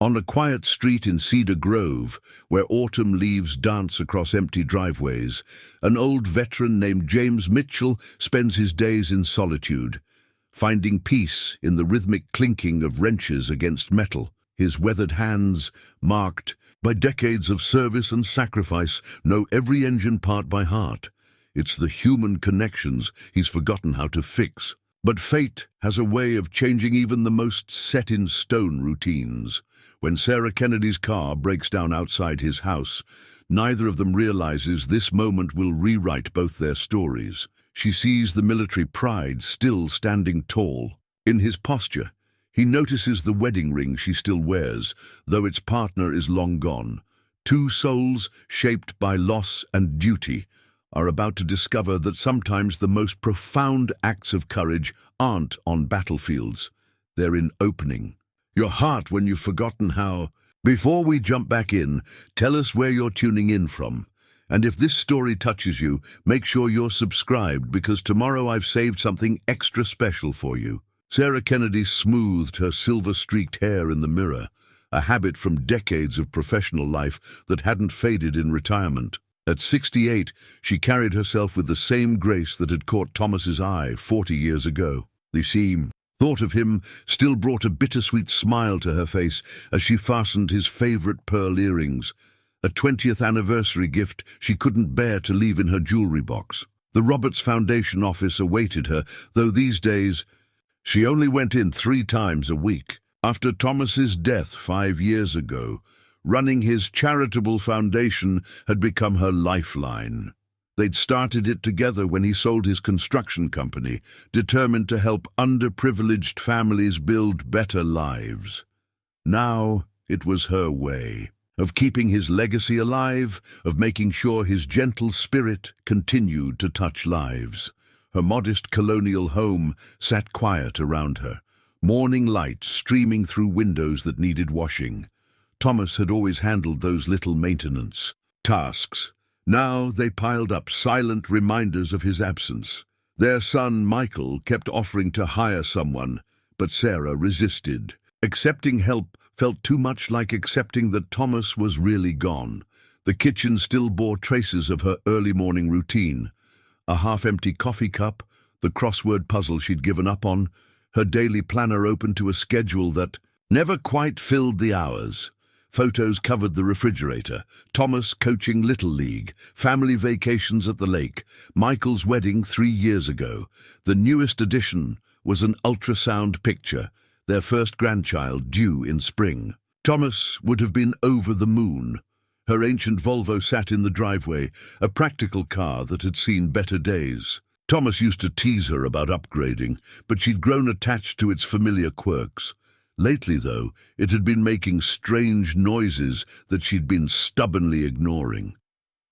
On a quiet street in Cedar Grove, where autumn leaves dance across empty driveways, an old veteran named James Mitchell spends his days in solitude, finding peace in the rhythmic clinking of wrenches against metal. His weathered hands, marked by decades of service and sacrifice, know every engine part by heart. It's the human connections he's forgotten how to fix. But fate has a way of changing even the most set-in-stone routines. When Sarah Kennedy's car breaks down outside his house, neither of them realizes this moment will rewrite both their stories. She sees the military pride still standing tall. In his posture, he notices the wedding ring she still wears, though its partner is long gone. Two souls, shaped by loss and duty, are about to discover that sometimes the most profound acts of courage aren't on battlefields. They're in opening your heart when you've forgotten how. Before we jump back in, tell us where you're tuning in from. And if this story touches you, make sure you're subscribed, because tomorrow I've saved something extra special for you. Sarah Kennedy smoothed her silver-streaked hair in the mirror, a habit from decades of professional life that hadn't faded in retirement. At 68, she carried herself with the same grace that had caught Thomas's eye 40 years ago. The thought of him still brought a bittersweet smile to her face as she fastened his favorite pearl earrings, a 20th anniversary gift she couldn't bear to leave in her jewelry box. The Roberts Foundation office awaited her, though these days she only went in 3 times a week. After Thomas's death 5 years ago, running his charitable foundation had become her lifeline. They'd started it together when he sold his construction company, determined to help underprivileged families build better lives. Now it was her way of keeping his legacy alive, of making sure his gentle spirit continued to touch lives. Her modest colonial home sat quiet around her, morning light streaming through windows that needed washing. Thomas had always handled those little maintenance tasks. Now they piled up, silent reminders of his absence. Their son, Michael, kept offering to hire someone, but Sarah resisted. Accepting help felt too much like accepting that Thomas was really gone. The kitchen still bore traces of her early morning routine. A half-empty coffee cup, the crossword puzzle she'd given up on, her daily planner open to a schedule that never quite filled the hours. Photos covered the refrigerator. Thomas coaching Little League, family vacations at the lake, Michael's wedding 3 years ago. The newest addition was an ultrasound picture, their first grandchild due in spring. Thomas would have been over the moon. Her ancient Volvo sat in the driveway, a practical car that had seen better days. Thomas used to tease her about upgrading, but she'd grown attached to its familiar quirks. Lately, though, it had been making strange noises that she'd been stubbornly ignoring.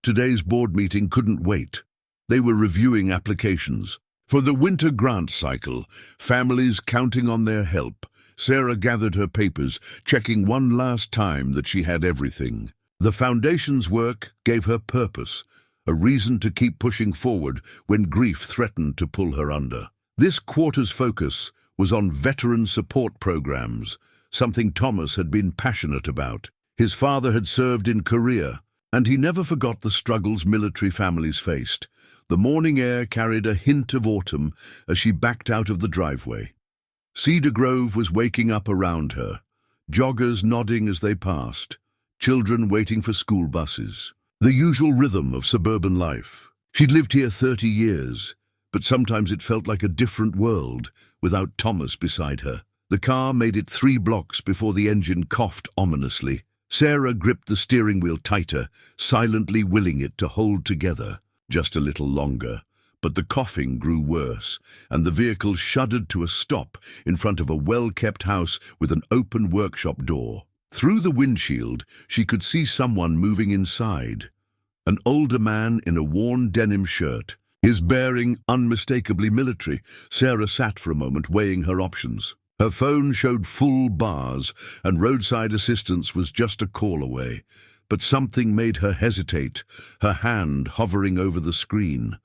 Today's board meeting couldn't wait. They were reviewing applications for the winter grant cycle, families counting on their help. Sarah gathered her papers, checking one last time that she had everything. The foundation's work gave her purpose, a reason to keep pushing forward when grief threatened to pull her under. This quarter's focus was on veteran support programs, something Thomas had been passionate about. His father had served in Korea, and he never forgot the struggles military families faced. The morning air carried a hint of autumn as she backed out of the driveway. Cedar Grove was waking up around her, joggers nodding as they passed, children waiting for school buses. The usual rhythm of suburban life. She'd lived here 30 years, but sometimes it felt like a different world without Thomas beside her. The car made it 3 blocks before the engine coughed ominously. Sarah gripped the steering wheel tighter, silently willing it to hold together just a little longer. But the coughing grew worse, and the vehicle shuddered to a stop in front of a well-kept house with an open workshop door. Through the windshield, she could see someone moving inside. An older man in a worn denim shirt, his bearing unmistakably military. Sarah sat for a moment, weighing her options. Her phone showed full bars, and roadside assistance was just a call away. But something made her hesitate, her hand hovering over the screen.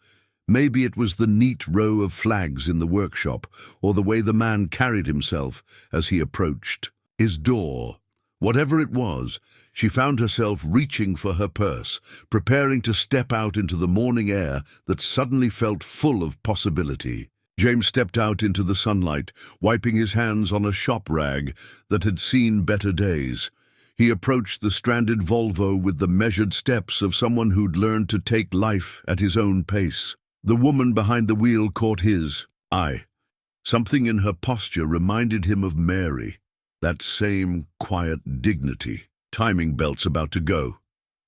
Maybe it was the neat row of flags in the workshop, or the way the man carried himself as he approached. His door Whatever it was, she found herself reaching for her purse, preparing to step out into the morning air that suddenly felt full of possibility. James stepped out into the sunlight, wiping his hands on a shop rag that had seen better days. He approached the stranded Volvo with the measured steps of someone who'd learned to take life at his own pace. The woman behind the wheel caught his eye. Something in her posture reminded him of Mary, that same quiet dignity. "Timing belt's about to go,"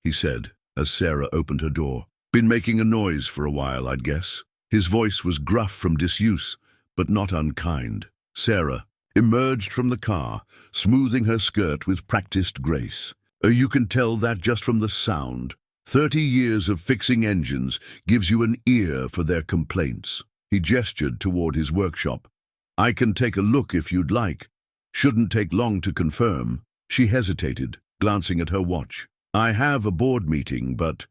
he said, as Sarah opened her door. "Been making a noise for a while, I'd guess." His voice was gruff from disuse, but not unkind. Sarah emerged from the car, smoothing her skirt with practiced grace. You can tell that just from the sound. 30 years of fixing engines gives you an ear for their complaints." He gestured toward his workshop. "I can take a look if you'd like. Shouldn't take long to confirm." She hesitated, glancing at her watch. "I have a board meeting, but—"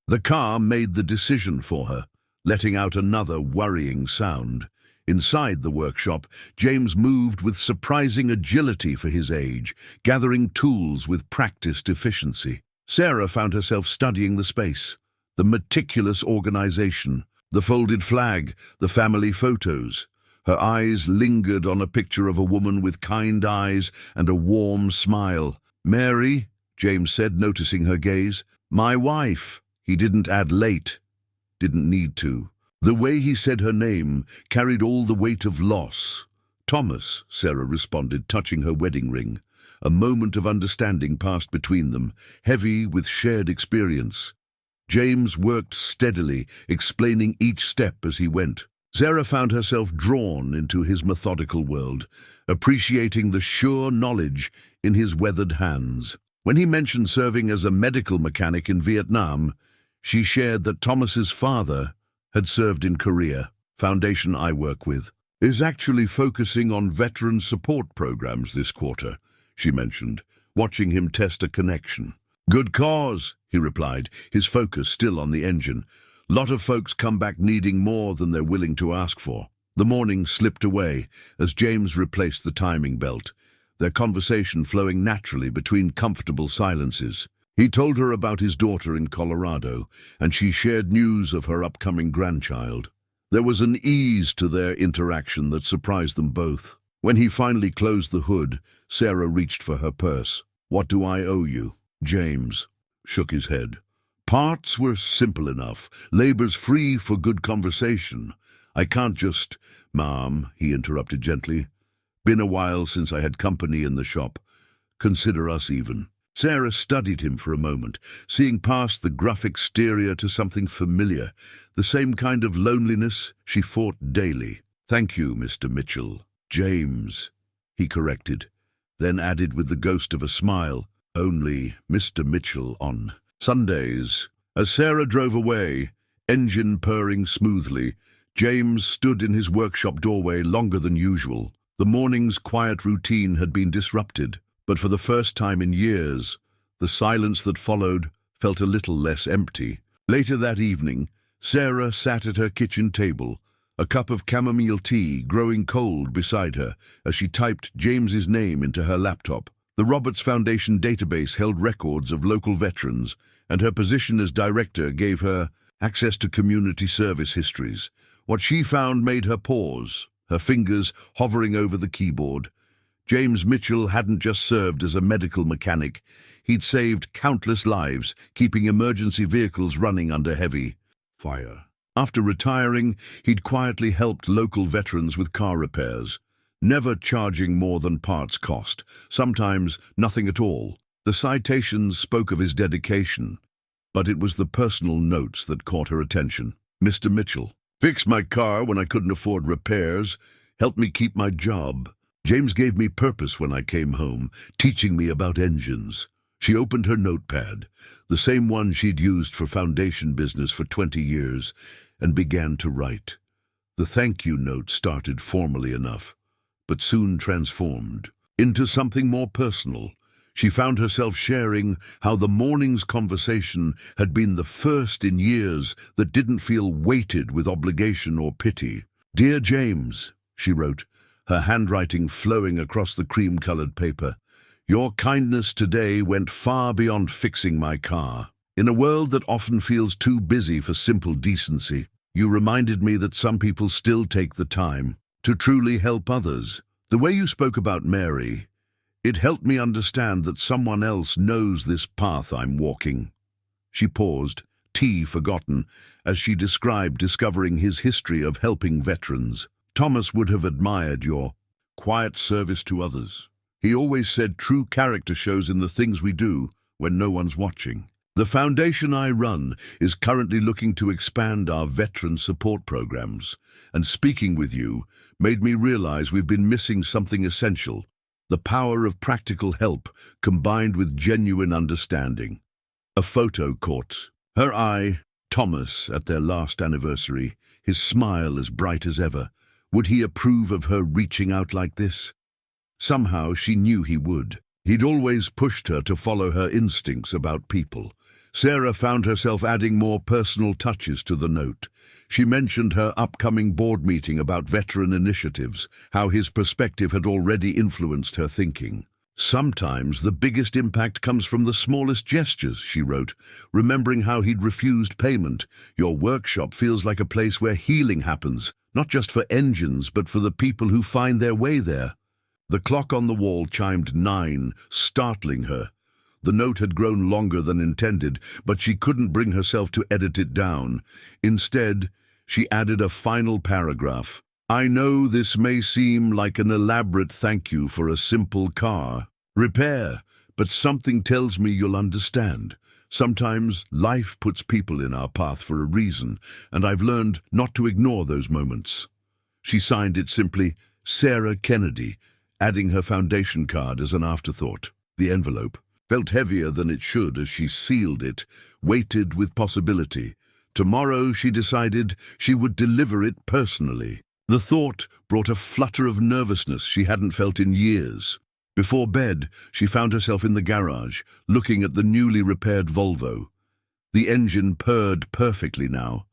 The car made the decision for her, letting out another worrying sound. Inside the workshop, James moved with surprising agility for his age, gathering tools with practiced efficiency. Sarah found herself studying the space, the meticulous organization, the folded flag, the family photos. Her eyes lingered on a picture of a woman with kind eyes and a warm smile. "Mary," James said, noticing her gaze. "My wife." He didn't add late. Didn't need to. The way he said her name carried all the weight of loss. "Thomas," Sarah responded, touching her wedding ring. A moment of understanding passed between them, heavy with shared experience. James worked steadily, explaining each step as he went. Sarah found herself drawn into his methodical world, appreciating the sure knowledge in his weathered hands. When he mentioned serving as a medical mechanic in Vietnam, she shared that Thomas's father had served in Korea. "Foundation I work with is actually focusing on veteran support programs this quarter," she mentioned, watching him test a connection. "Good cause," he replied, his focus still on the engine. "Lot of folks come back needing more than they're willing to ask for." The morning slipped away as James replaced the timing belt, their conversation flowing naturally between comfortable silences. He told her about his daughter in Colorado, and she shared news of her upcoming grandchild. There was an ease to their interaction that surprised them both. When he finally closed the hood, Sarah reached for her purse. "What do I owe you?" James shook his head. "Parts were simple enough. Labor's free for good conversation. I can't just—" "Mom," he interrupted gently. "Been a while since I had company in the shop. Consider us even." Sarah studied him for a moment, seeing past the gruff exterior to something familiar, the same kind of loneliness she fought daily. "Thank you, Mr. Mitchell." "James," he corrected, then added with the ghost of a smile, "only Mr. Mitchell on Sundays." As Sarah drove away, engine purring smoothly, James stood in his workshop doorway longer than usual. The morning's quiet routine had been disrupted, but for the first time in years, the silence that followed felt a little less empty. Later that evening, Sarah sat at her kitchen table, a cup of chamomile tea growing cold beside her as she typed James's name into her laptop. The Roberts Foundation database held records of local veterans, and her position as director gave her access to community service histories. What she found made her pause, her fingers hovering over the keyboard. James Mitchell hadn't just served as a medical mechanic. He'd saved countless lives, keeping emergency vehicles running under heavy fire. After retiring, he'd quietly helped local veterans with car repairs, never charging more than parts cost, sometimes nothing at all. The citations spoke of his dedication, but it was the personal notes that caught her attention. "Mr. Mitchell, fixed my car when I couldn't afford repairs, helped me keep my job. James gave me purpose when I came home, teaching me about engines." She opened her notepad, the same one she'd used for foundation business for 20 years, and began to write. The thank you note started formally enough, but soon transformed into something more personal. She found herself sharing how the morning's conversation had been the first in years that didn't feel weighted with obligation or pity. "Dear James," she wrote, her handwriting flowing across the cream-colored paper, Your kindness today went far beyond fixing my car. In a world that often feels too busy for simple decency, you reminded me that some people still take the time to truly help others. The way you spoke about Mary, it helped me understand that someone else knows this path I'm walking. She paused, tea forgotten, as she described discovering his history of helping veterans. Thomas would have admired your quiet service to others. He always said true character shows in the things we do when no one's watching. The foundation I run is currently looking to expand our veteran support programs, and speaking with you made me realize we've been missing something essential: the power of practical help combined with genuine understanding. A photo caught her eye, Thomas at their last anniversary, his smile as bright as ever. Would he approve of her reaching out like this? Somehow she knew he would. He'd always pushed her to follow her instincts about people. Sarah found herself adding more personal touches to the note. She mentioned her upcoming board meeting about veteran initiatives, how his perspective had already influenced her thinking. Sometimes the biggest impact comes from the smallest gestures, she wrote, remembering how he'd refused payment. Your workshop feels like a place where healing happens, not just for engines, but for the people who find their way there. The clock on the wall chimed 9, startling her. The note had grown longer than intended, but she couldn't bring herself to edit it down. Instead, she added a final paragraph. I know this may seem like an elaborate thank you for a simple car repair, but something tells me you'll understand. Sometimes life puts people in our path for a reason, and I've learned not to ignore those moments. She signed it simply, Sarah Kennedy, adding her foundation card as an afterthought. The envelope felt heavier than it should as she sealed it, weighted with possibility. Tomorrow, she decided, she would deliver it personally. The thought brought a flutter of nervousness she hadn't felt in years. Before bed, she found herself in the garage, looking at the newly repaired Volvo. The engine purred perfectly now,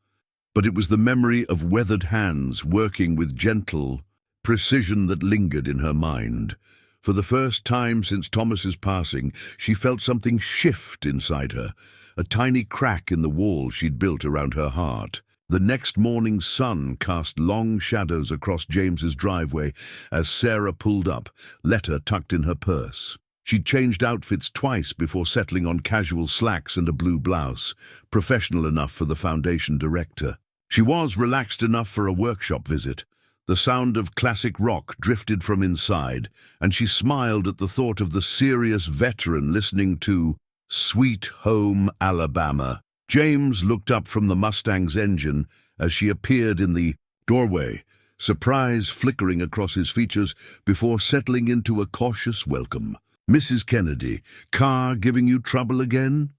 but it was the memory of weathered hands working with gentle precision that lingered in her mind. For the first time since Thomas's passing, she felt something shift inside her, a tiny crack in the wall she'd built around her heart. The next morning's sun cast long shadows across James's driveway as Sarah pulled up, letter tucked in her purse. She'd changed outfits twice before settling on casual slacks and a blue blouse, professional enough for the foundation director. She was relaxed enough for a workshop visit. The sound of classic rock drifted from inside, and she smiled at the thought of the serious veteran listening to Sweet Home Alabama. James looked up from the Mustang's engine as she appeared in the doorway, surprise flickering across his features before settling into a cautious welcome. Mrs. Kennedy, car giving you trouble again?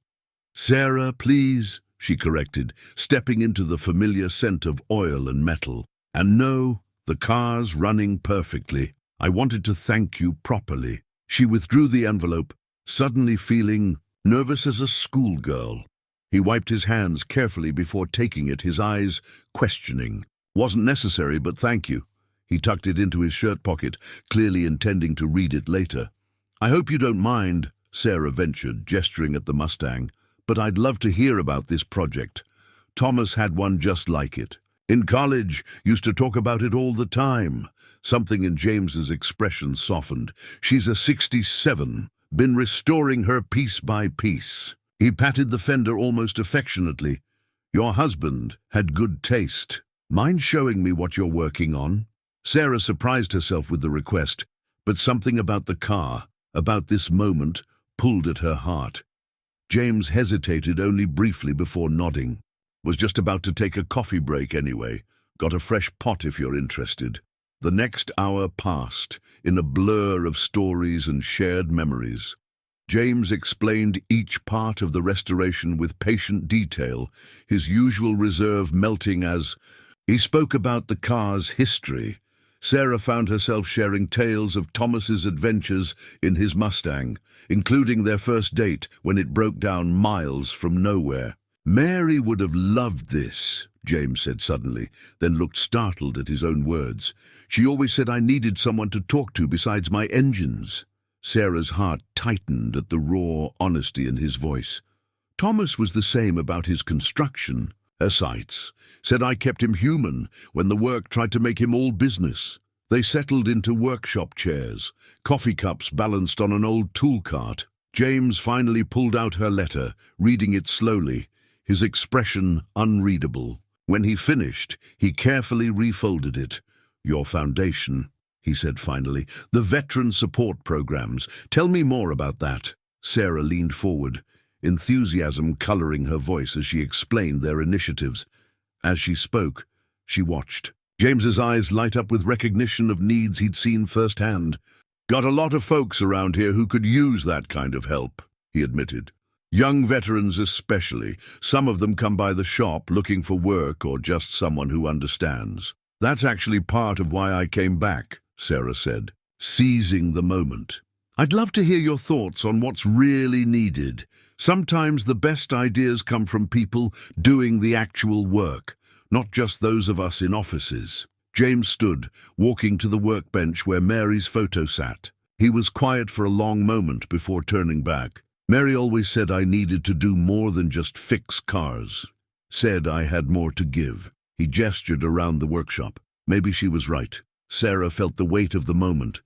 Sarah, please, she corrected, stepping into the familiar scent of oil and metal. And no, the car's running perfectly. I wanted to thank you properly. She withdrew the envelope, suddenly feeling nervous as a schoolgirl. He wiped his hands carefully before taking it, his eyes questioning. Wasn't necessary, but thank you. He tucked it into his shirt pocket, clearly intending to read it later. I hope you don't mind, Sarah ventured, gesturing at the Mustang, but I'd love to hear about this project. Thomas had one just like it. In college, used to talk about it all the time. Something in James's expression softened. She's a 67, been restoring her piece by piece. He patted the fender almost affectionately. Your husband had good taste. Mind showing me what you're working on? Sarah surprised herself with the request, but something about the car, about this moment, pulled at her heart. James hesitated only briefly before nodding. Was just about to take a coffee break anyway. Got a fresh pot if you're interested. The next hour passed in a blur of stories and shared memories. James explained each part of the restoration with patient detail, his usual reserve melting as he spoke about the car's history. Sarah found herself sharing tales of Thomas's adventures in his Mustang, including their first date when it broke down miles from nowhere. Mary would have loved this, James said suddenly, then looked startled at his own words. She always said I needed someone to talk to besides my engines. Sarah's heart tightened at the raw honesty in his voice. Thomas was the same about his construction. Her sights said I kept him human when the work tried to make him all business. They settled into workshop chairs, coffee cups balanced on an old tool cart. James finally pulled out her letter, reading it slowly, his expression unreadable. When he finished, he carefully refolded it. Your foundation, he said finally. The veteran support programs. Tell me more about that. Sarah leaned forward, enthusiasm coloring her voice as she explained their initiatives. As she spoke, she watched. James's eyes light up with recognition of needs he'd seen firsthand. Got a lot of folks around here who could use that kind of help, he admitted. Young veterans especially. Some of them come by the shop looking for work or just someone who understands. That's actually part of why I came back, Sarah said, seizing the moment. I'd love to hear your thoughts on what's really needed. Sometimes the best ideas come from people doing the actual work, not just those of us in offices. James stood, walking to the workbench where Mary's photo sat. He was quiet for a long moment before turning back. Mary always said I needed to do more than just fix cars. Said I had more to give. He gestured around the workshop. Maybe she was right. Sarah felt the weight of the moment,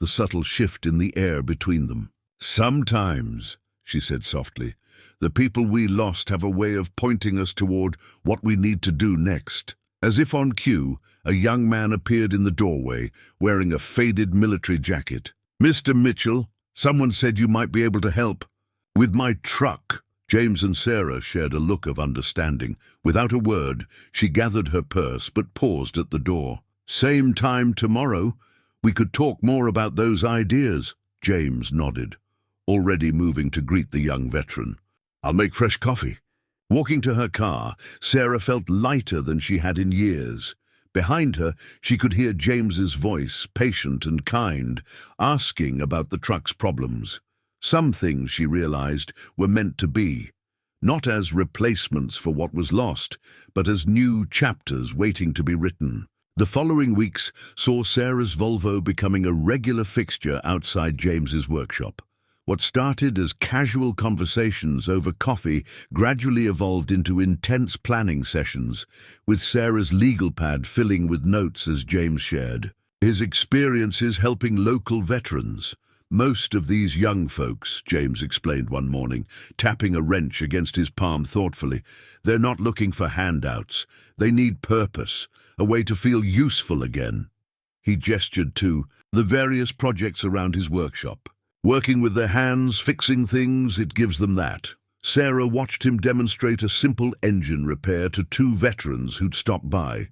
the subtle shift in the air between them. Sometimes, she said softly, the people we lost have a way of pointing us toward what we need to do next. As if on cue, a young man appeared in the doorway, wearing a faded military jacket. Mr. Mitchell, someone said you might be able to help. With my truck. James and Sarah shared a look of understanding. Without a word, she gathered her purse but paused at the door. Same time tomorrow. We could talk more about those ideas. James nodded, already moving to greet the young veteran. I'll make fresh coffee. Walking to her car, Sarah felt lighter than she had in years. Behind her, she could hear James's voice, patient and kind, asking about the truck's problems. Some things, she realized, were meant to be, not as replacements for what was lost, but as new chapters waiting to be written. The following weeks saw Sarah's Volvo becoming a regular fixture outside James's workshop. What started as casual conversations over coffee gradually evolved into intense planning sessions, with Sarah's legal pad filling with notes as James shared. His experiences helping local veterans. Most of these young folks, James explained one morning, tapping a wrench against his palm thoughtfully, they're not looking for handouts. They need purpose, a way to feel useful again. He gestured to the various projects around his workshop. Working with their hands, fixing things, it gives them that. Sarah watched him demonstrate a simple engine repair to two veterans who'd stopped by.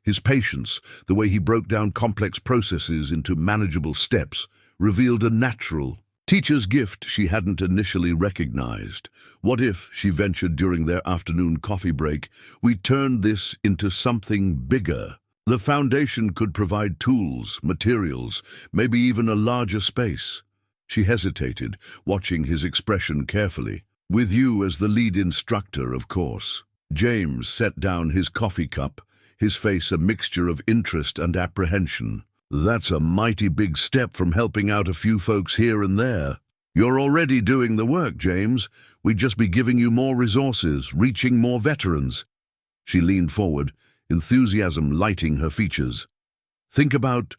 His patience, the way he broke down complex processes into manageable steps, revealed a natural teacher's gift she hadn't initially recognized. What if, she ventured during their afternoon coffee break, we turned this into something bigger? The foundation could provide tools, materials, maybe even a larger space. She hesitated, watching his expression carefully. With you as the lead instructor, of course. James set down his coffee cup, his face a mixture of interest and apprehension. That's a mighty big step from helping out a few folks here and there. You're already doing the work, James. We'd just be giving you more resources, reaching more veterans. She leaned forward, enthusiasm lighting her features. Think about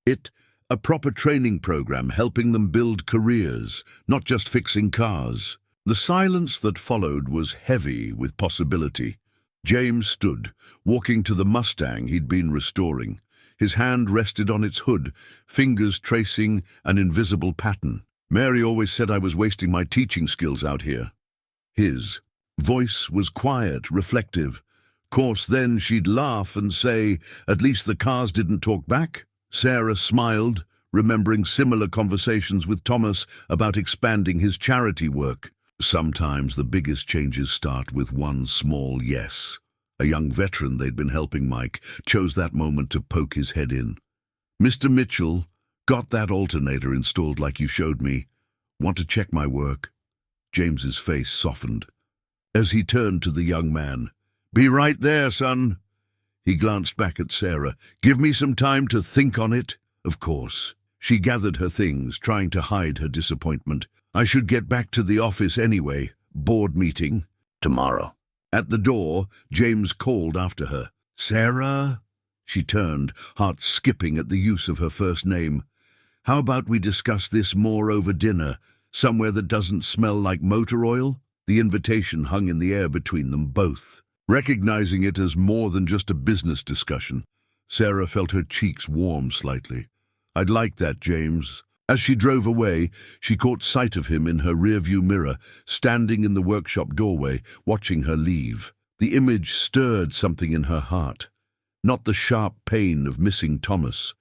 it, a proper training program helping them build careers, not just fixing cars. The silence that followed was heavy with possibility. James stood, walking to the Mustang he'd been restoring. His hand rested on its hood, fingers tracing an invisible pattern. Mary always said I was wasting my teaching skills out here. His voice was quiet, reflective. Course then she'd laugh and say, at least the cars didn't talk back. Sarah smiled, remembering similar conversations with Thomas about expanding his charity work. Sometimes the biggest changes start with one small yes. A young veteran they'd been helping, Mike, chose that moment to poke his head in. Mr. Mitchell, got that alternator installed like you showed me. Want to check my work? James's face softened. As he turned to the young man, be right there, son. He glanced back at Sarah. Give me some time to think on it. Of course. She gathered her things, trying to hide her disappointment. I should get back to the office anyway. Board meeting. Tomorrow. At the door, James called after her. Sarah? She turned, heart skipping at the use of her first name. How about we discuss this more over dinner, somewhere that doesn't smell like motor oil? The invitation hung in the air between them both. Recognizing it as more than just a business discussion, Sarah felt her cheeks warm slightly. I'd like that, James. As she drove away, she caught sight of him in her rearview mirror, standing in the workshop doorway, watching her leave. The image stirred something in her heart. Not the sharp pain of missing Thomas,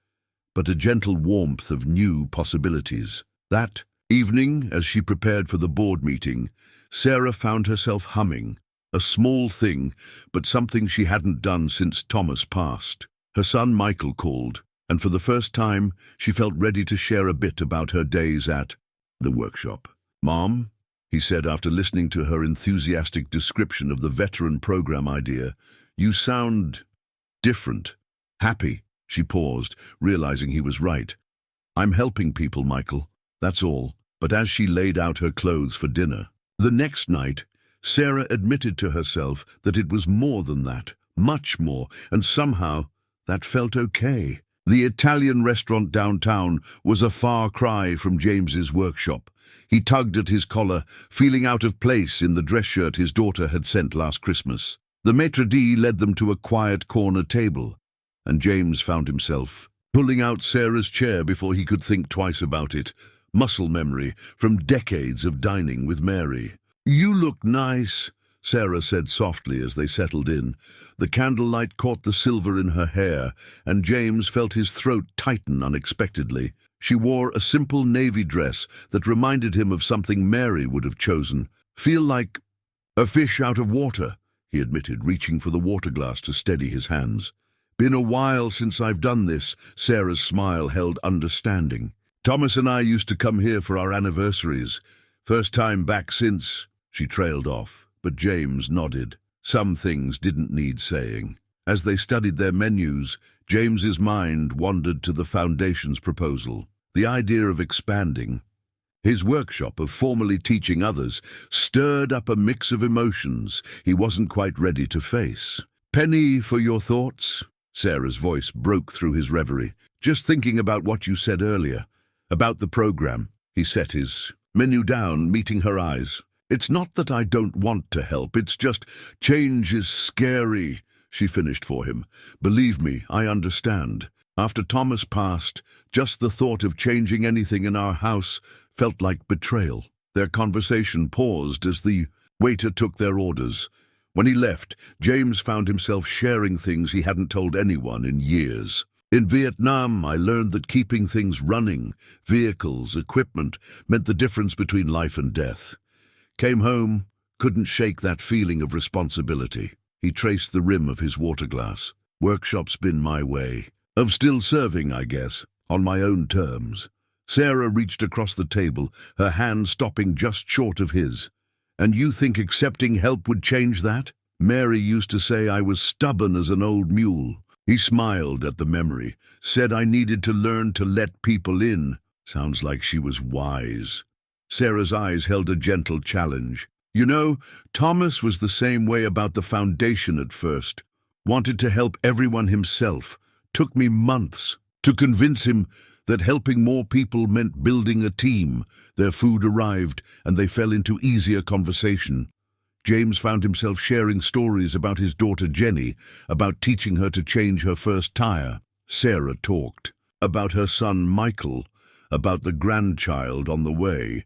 but a gentle warmth of new possibilities. That evening, as she prepared for the board meeting, Sarah found herself humming. A small thing, but something she hadn't done since Thomas passed. Her son Michael called, and for the first time, she felt ready to share a bit about her days at the workshop. Mom, he said after listening to her enthusiastic description of the veteran program idea, you sound different. Happy. She paused, realizing he was right. I'm helping people, Michael. That's all. But as she laid out her clothes for dinner, the next night, Sarah admitted to herself that it was more than that, much more, and somehow that felt okay. The Italian restaurant downtown was a far cry from James's workshop. He tugged at his collar, feeling out of place in the dress shirt his daughter had sent last Christmas. The maitre d' led them to a quiet corner table, and James found himself pulling out Sarah's chair before he could think twice about it. Muscle memory from decades of dining with Mary. You look nice, Sarah said softly as they settled in. The candlelight caught the silver in her hair, and James felt his throat tighten unexpectedly. She wore a simple navy dress that reminded him of something Mary would have chosen. Feel like a fish out of water, he admitted, reaching for the water glass to steady his hands. Been a while since I've done this, Sarah's smile held understanding. Thomas and I used to come here for our anniversaries. First time back since... She trailed off, but James nodded. Some things didn't need saying. As they studied their menus, James's mind wandered to the Foundation's proposal. The idea of expanding his workshop, of formally teaching others, stirred up a mix of emotions he wasn't quite ready to face. Penny, for your thoughts? Sarah's voice broke through his reverie. Just thinking about what you said earlier, about the program. He set his menu down, meeting her eyes. It's not that I don't want to help, it's just change is scary, she finished for him. Believe me, I understand. After Thomas passed, just the thought of changing anything in our house felt like betrayal. Their conversation paused as the waiter took their orders. When he left, James found himself sharing things he hadn't told anyone in years. In Vietnam, I learned that keeping things running, vehicles, equipment, meant the difference between life and death. Came home, couldn't shake that feeling of responsibility. He traced the rim of his water glass. Workshop's been my way. Of still serving, I guess, on my own terms. Sarah reached across the table, her hand stopping just short of his. And you think accepting help would change that? Mary used to say I was stubborn as an old mule. He smiled at the memory, said I needed to learn to let people in. Sounds like she was wise. Sarah's eyes held a gentle challenge. You know, Thomas was the same way about the Foundation at first. Wanted to help everyone himself. Took me months to convince him that helping more people meant building a team. Their food arrived, and they fell into easier conversation. James found himself sharing stories about his daughter Jenny, about teaching her to change her first tire. Sarah talked about her son Michael, about the grandchild on the way.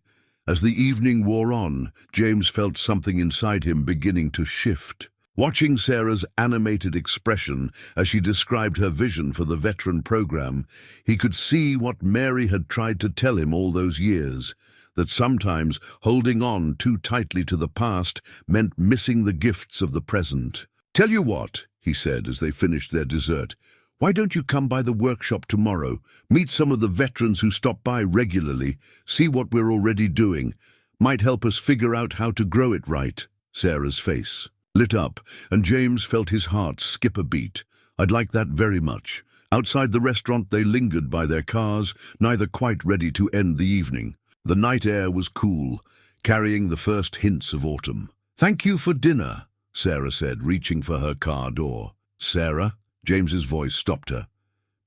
As the evening wore on, James felt something inside him beginning to shift. Watching Sarah's animated expression as she described her vision for the veteran program, he could see what Mary had tried to tell him all those years, that sometimes holding on too tightly to the past meant missing the gifts of the present. Tell you what, he said as they finished their dessert, why don't you come by the workshop tomorrow, meet some of the veterans who stop by regularly, see what we're already doing. Might help us figure out how to grow it right. Sarah's face lit up, and James felt his heart skip a beat. I'd like that very much. Outside the restaurant they lingered by their cars, neither quite ready to end the evening. The night air was cool, carrying the first hints of autumn. "Thank you for dinner," Sarah said, reaching for her car door. "Sarah?" James's voice stopped her.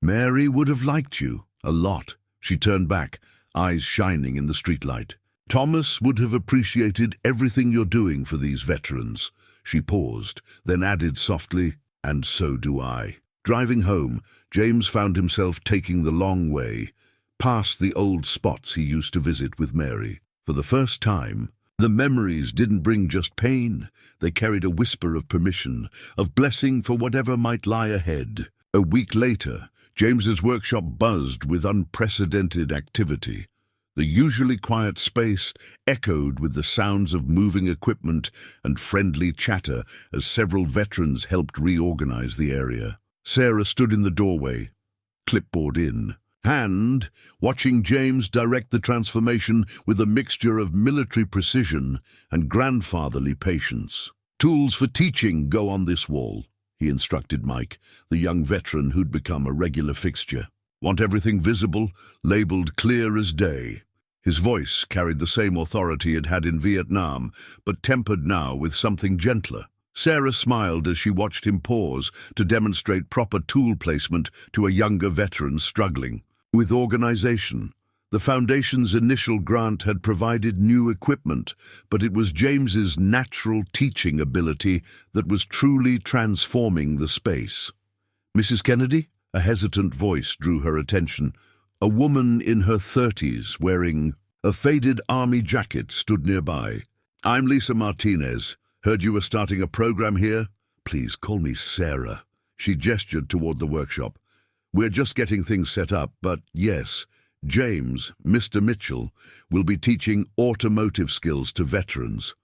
"Mary would have liked you. A lot." She turned back, eyes shining in the streetlight. "Thomas would have appreciated everything you're doing for these veterans." She paused, then added softly, "And so do I." Driving home, James found himself taking the long way, past the old spots he used to visit with Mary. For the first time, the memories didn't bring just pain. They carried a whisper of permission, of blessing for whatever might lie ahead. A week later, James's workshop buzzed with unprecedented activity. The usually quiet space echoed with the sounds of moving equipment and friendly chatter as several veterans helped reorganize the area. Sarah stood in the doorway, clipboard in hand, watching James direct the transformation with a mixture of military precision and grandfatherly patience. "Tools for teaching go on this wall," he instructed Mike, the young veteran who'd become a regular fixture. "Want everything visible, labeled clear as day." His voice carried the same authority it had in Vietnam, but tempered now with something gentler. Sarah smiled as she watched him pause to demonstrate proper tool placement to a younger veteran struggling with organization. The Foundation's initial grant had provided new equipment, but it was James's natural teaching ability that was truly transforming the space. "Mrs. Kennedy?" A hesitant voice drew her attention. A woman in her 30s, wearing a faded army jacket, stood nearby. "I'm Lisa Martinez. Heard you were starting a program here?" "Please call me Sarah." She gestured toward the workshop. "We're just getting things set up, but yes, James, Mr. Mitchell, will be teaching automotive skills to veterans."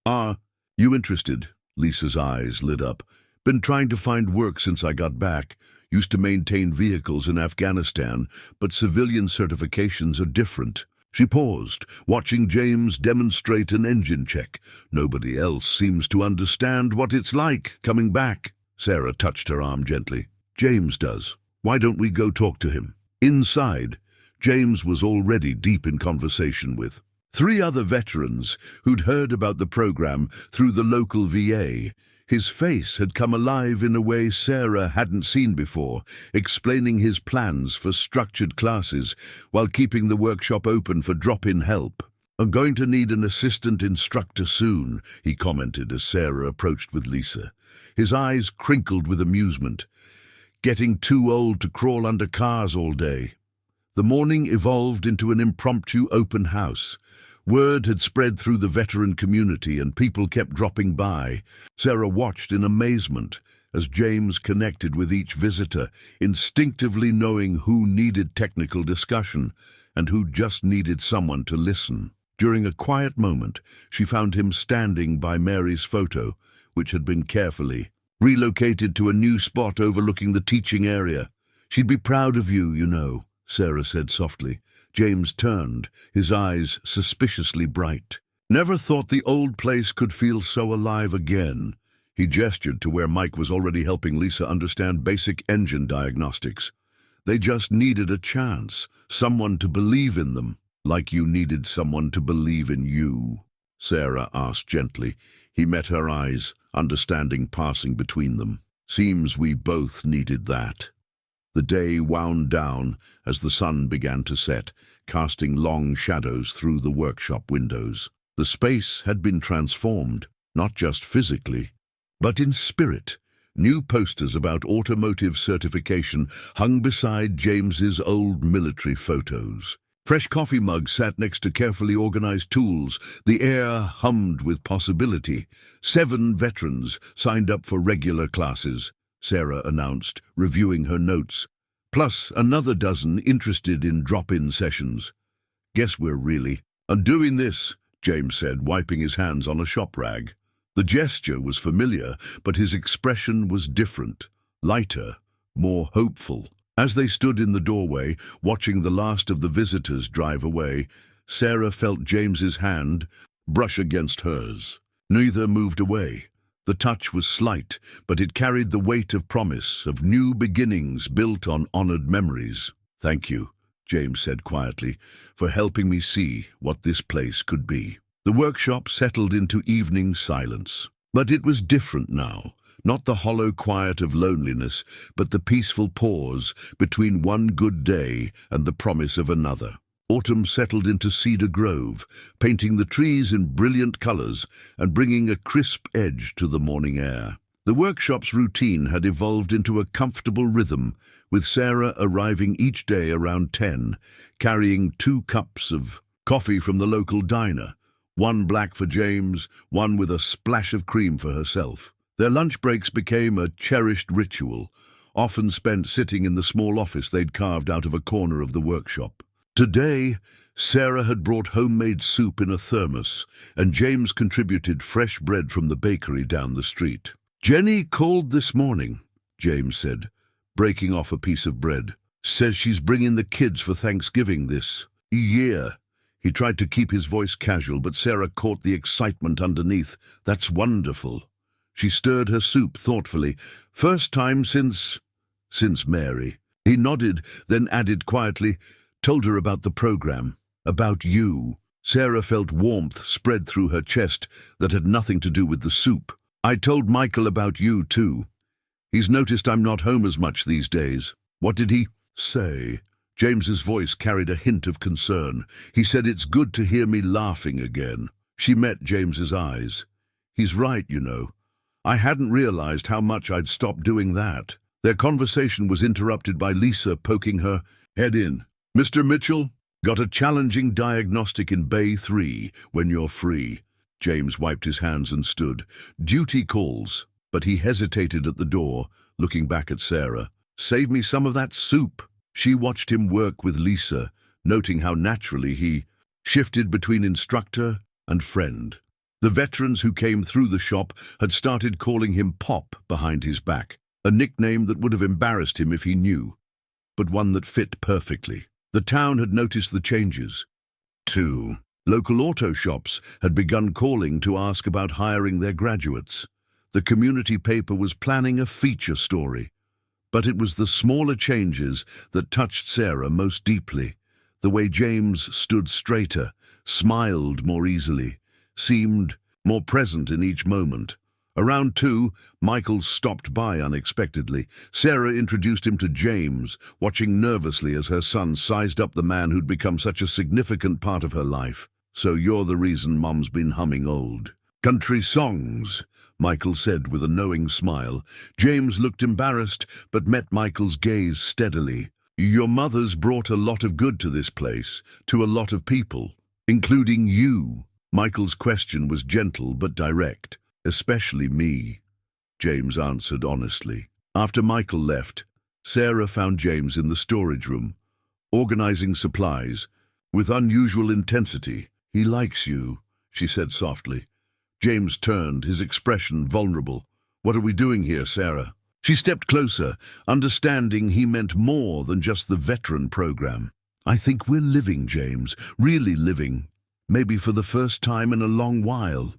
"Are you interested?" Lisa's eyes lit up. "Been trying to find work since I got back. Used to maintain vehicles in Afghanistan, but civilian certifications are different." She paused, watching James demonstrate an engine check. "Nobody else seems to understand what it's like coming back." Sarah touched her arm gently. "James does. Why don't we go talk to him?" Inside, James was already deep in conversation with three other veterans who'd heard about the program through the local VA. His face had come alive in a way Sarah hadn't seen before, explaining his plans for structured classes while keeping the workshop open for drop-in help. "I'm going to need an assistant instructor soon," he commented as Sarah approached with Lisa. His eyes crinkled with amusement. "Getting too old to crawl under cars all day." The morning evolved into an impromptu open house. Word had spread through the veteran community and people kept dropping by. Sarah watched in amazement as James connected with each visitor, instinctively knowing who needed technical discussion and who just needed someone to listen. During a quiet moment, she found him standing by Mary's photo, which had been carefully relocated to a new spot overlooking the teaching area. "She'd be proud of you, you know," Sarah said softly. James turned, his eyes suspiciously bright. "Never thought the old place could feel so alive again." He gestured to where Mike was already helping Lisa understand basic engine diagnostics. "They just needed a chance, someone to believe in them." "Like you needed someone to believe in you?" Sarah asked gently. He met her eyes, understanding passing between them. "Seems we both needed that." The day wound down as the sun began to set, casting long shadows through the workshop windows. The space had been transformed, not just physically, but in spirit. New posters about automotive certification hung beside James's old military photos. Fresh coffee mugs sat next to carefully organized tools. The air hummed with possibility. 7 veterans signed up for regular classes, Sarah announced, reviewing her notes. Plus another dozen interested in drop-in sessions. "Guess we're really undoing this," James said, wiping his hands on a shop rag. The gesture was familiar, but his expression was different, lighter, more hopeful. As they stood in the doorway, watching the last of the visitors drive away, Sarah felt James's hand brush against hers. Neither moved away. The touch was slight, but it carried the weight of promise, of new beginnings built on honored memories. "Thank you," James said quietly, "for helping me see what this place could be." The workshop settled into evening silence. But it was different now. Not the hollow quiet of loneliness, but the peaceful pause between one good day and the promise of another. Autumn settled into Cedar Grove, painting the trees in brilliant colors and bringing a crisp edge to the morning air. The workshop's routine had evolved into a comfortable rhythm, with Sarah arriving each day around 10, carrying 2 cups of coffee from the local diner, one black for James, one with a splash of cream for herself. Their lunch breaks became a cherished ritual, often spent sitting in the small office they'd carved out of a corner of the workshop. Today, Sarah had brought homemade soup in a thermos, and James contributed fresh bread from the bakery down the street. "Jenny called this morning," James said, breaking off a piece of bread. "Says she's bringing the kids for Thanksgiving this year." He tried to keep his voice casual, but Sarah caught the excitement underneath. "That's wonderful." She stirred her soup thoughtfully. "First time since Mary." He nodded, then added quietly, "Told her about the program, about you." Sarah felt warmth spread through her chest that had nothing to do with the soup. "I told Michael about you, too. He's noticed I'm not home as much these days." "What did he say?" James's voice carried a hint of concern. "He said it's good to hear me laughing again." She met James's eyes. "He's right, you know. I hadn't realized how much I'd stopped doing that." Their conversation was interrupted by Lisa poking her head in. "Mr. Mitchell, got a challenging diagnostic in Bay 3 when you're free." James wiped his hands and stood. "Duty calls." But he hesitated at the door, looking back at Sarah. "Save me some of that soup." She watched him work with Lisa, noting how naturally he shifted between instructor and friend. The veterans who came through the shop had started calling him Pop behind his back, a nickname that would have embarrassed him if he knew, but one that fit perfectly. The town had noticed the changes, too. Local auto shops had begun calling to ask about hiring their graduates. The community paper was planning a feature story. But it was the smaller changes that touched Sarah most deeply. The way James stood straighter, smiled more easily, seemed more present in each moment. Around 2, Michael stopped by unexpectedly. Sarah introduced him to James, watching nervously as her son sized up the man who'd become such a significant part of her life. "So you're the reason Mom's been humming old country songs," Michael said with a knowing smile. James looked embarrassed, but met Michael's gaze steadily. "Your mother's brought a lot of good to this place, to a lot of people, including you." Michael's question was gentle but direct. "Especially me," James answered honestly. After Michael left, Sarah found James in the storage room, organizing supplies, with unusual intensity. "He likes you," she said softly. James turned, his expression vulnerable. "What are we doing here, Sarah?" She stepped closer, understanding he meant more than just the veteran program. "I think we're living, James, really living. Maybe for the first time in a long while."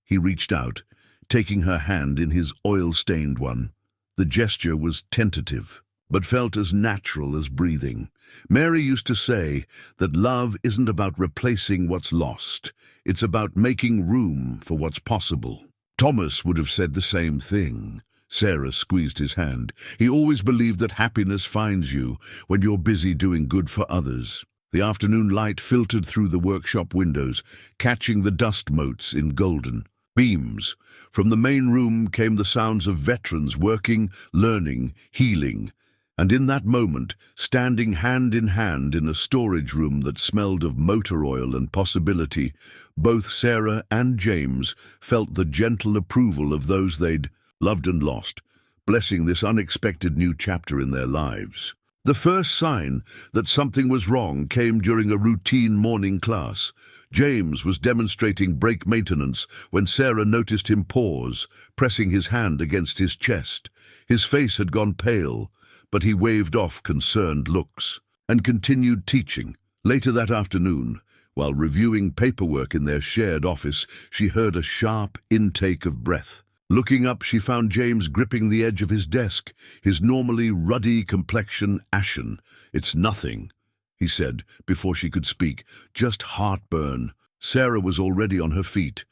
He reached out, taking her hand in his oil-stained one. The gesture was tentative, but felt as natural as breathing. Mary used to say that love isn't about replacing what's lost, it's about making room for what's possible. Thomas would have said the same thing. Sarah squeezed his hand. He always believed that happiness finds you when you're busy doing good for others. The afternoon light filtered through the workshop windows, catching the dust motes in golden beams. From the main room came the sounds of veterans working, learning, healing. And in that moment, standing hand in hand in a storage room that smelled of motor oil and possibility, both Sarah and James felt the gentle approval of those they'd loved and lost, blessing this unexpected new chapter in their lives. The first sign that something was wrong came during a routine morning class. James was demonstrating brake maintenance when Sarah noticed him pause, pressing his hand against his chest. His face had gone pale, but he waved off concerned looks and continued teaching. Later that afternoon, while reviewing paperwork in their shared office, she heard a sharp intake of breath. Looking up, she found James gripping the edge of his desk, his normally ruddy complexion ashen. "It's nothing," he said before she could speak, "just heartburn." Sarah was already on her feet.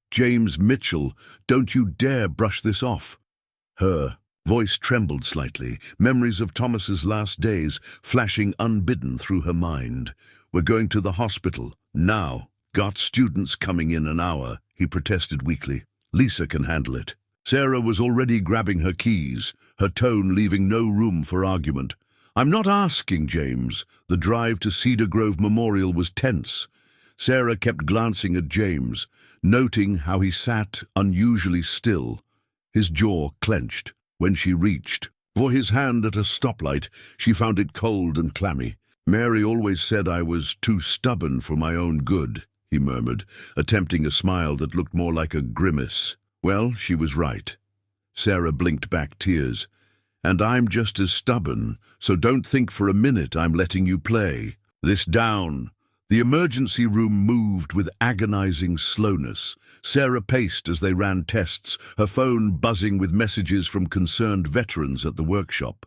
"James Mitchell, don't you dare brush this off." Her voice trembled slightly, memories of Thomas's last days flashing unbidden through her mind. "We're going to the hospital, now. Got students coming in an hour," he protested weakly. "Lisa can handle it." Sarah was already grabbing her keys, her tone leaving no room for argument. "I'm not asking, James." The drive to Cedar Grove Memorial was tense. Sarah kept glancing at James, noting how he sat unusually still, his jaw clenched. When she reached for his hand at a stoplight, she found it cold and clammy. "Mary always said I was too stubborn for my own good," he murmured, attempting a smile that looked more like a grimace. Well, she was right. Sarah blinked back tears. "And I'm just as stubborn, so don't think for a minute I'm letting you play this down." The emergency room moved with agonizing slowness. Sarah paced as they ran tests, her phone buzzing with messages from concerned veterans at the workshop.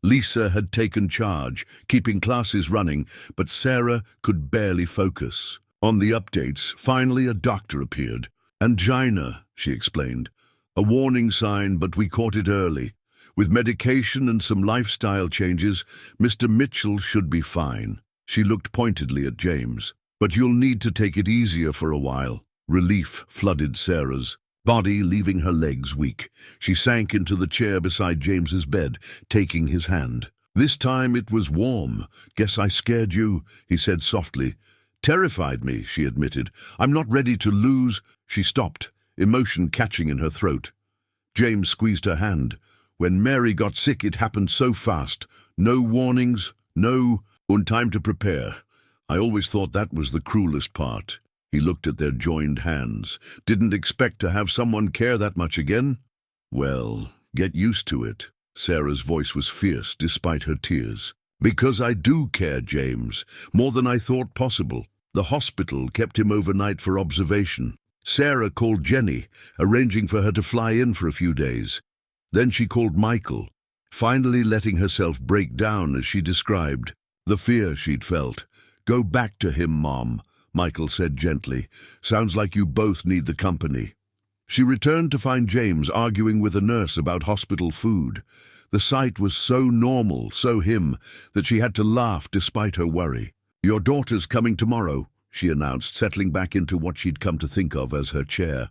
Lisa had taken charge, keeping classes running, but Sarah could barely focus. On the updates, finally a doctor appeared. "Angina," she explained. "A warning sign, but we caught it early. With medication and some lifestyle changes, Mr. Mitchell should be fine." She looked pointedly at James. "But you'll need to take it easier for a while." Relief flooded Sarah's body, leaving her legs weak. She sank into the chair beside James's bed, taking his hand. "This time it was warm. Guess I scared you," he said softly. "Terrified me," she admitted. "I'm not ready to lose." She stopped, emotion catching in her throat. James squeezed her hand. "When Mary got sick, it happened so fast. No warnings, no time to prepare. I always thought that was the cruelest part." He looked at their joined hands. "Didn't expect to have someone care that much again." "Well, get used to it." Sarah's voice was fierce despite her tears. "Because I do care, James, more than I thought possible." The hospital kept him overnight for observation. Sarah called Jenny, arranging for her to fly in for a few days. Then she called Michael, finally letting herself break down as she described the fear she'd felt. "Go back to him, Mom," Michael said gently. "Sounds like you both need the company." She returned to find James arguing with a nurse about hospital food. The sight was so normal, so him, that she had to laugh despite her worry. "Your daughter's coming tomorrow," she announced, settling back into what she'd come to think of as her chair.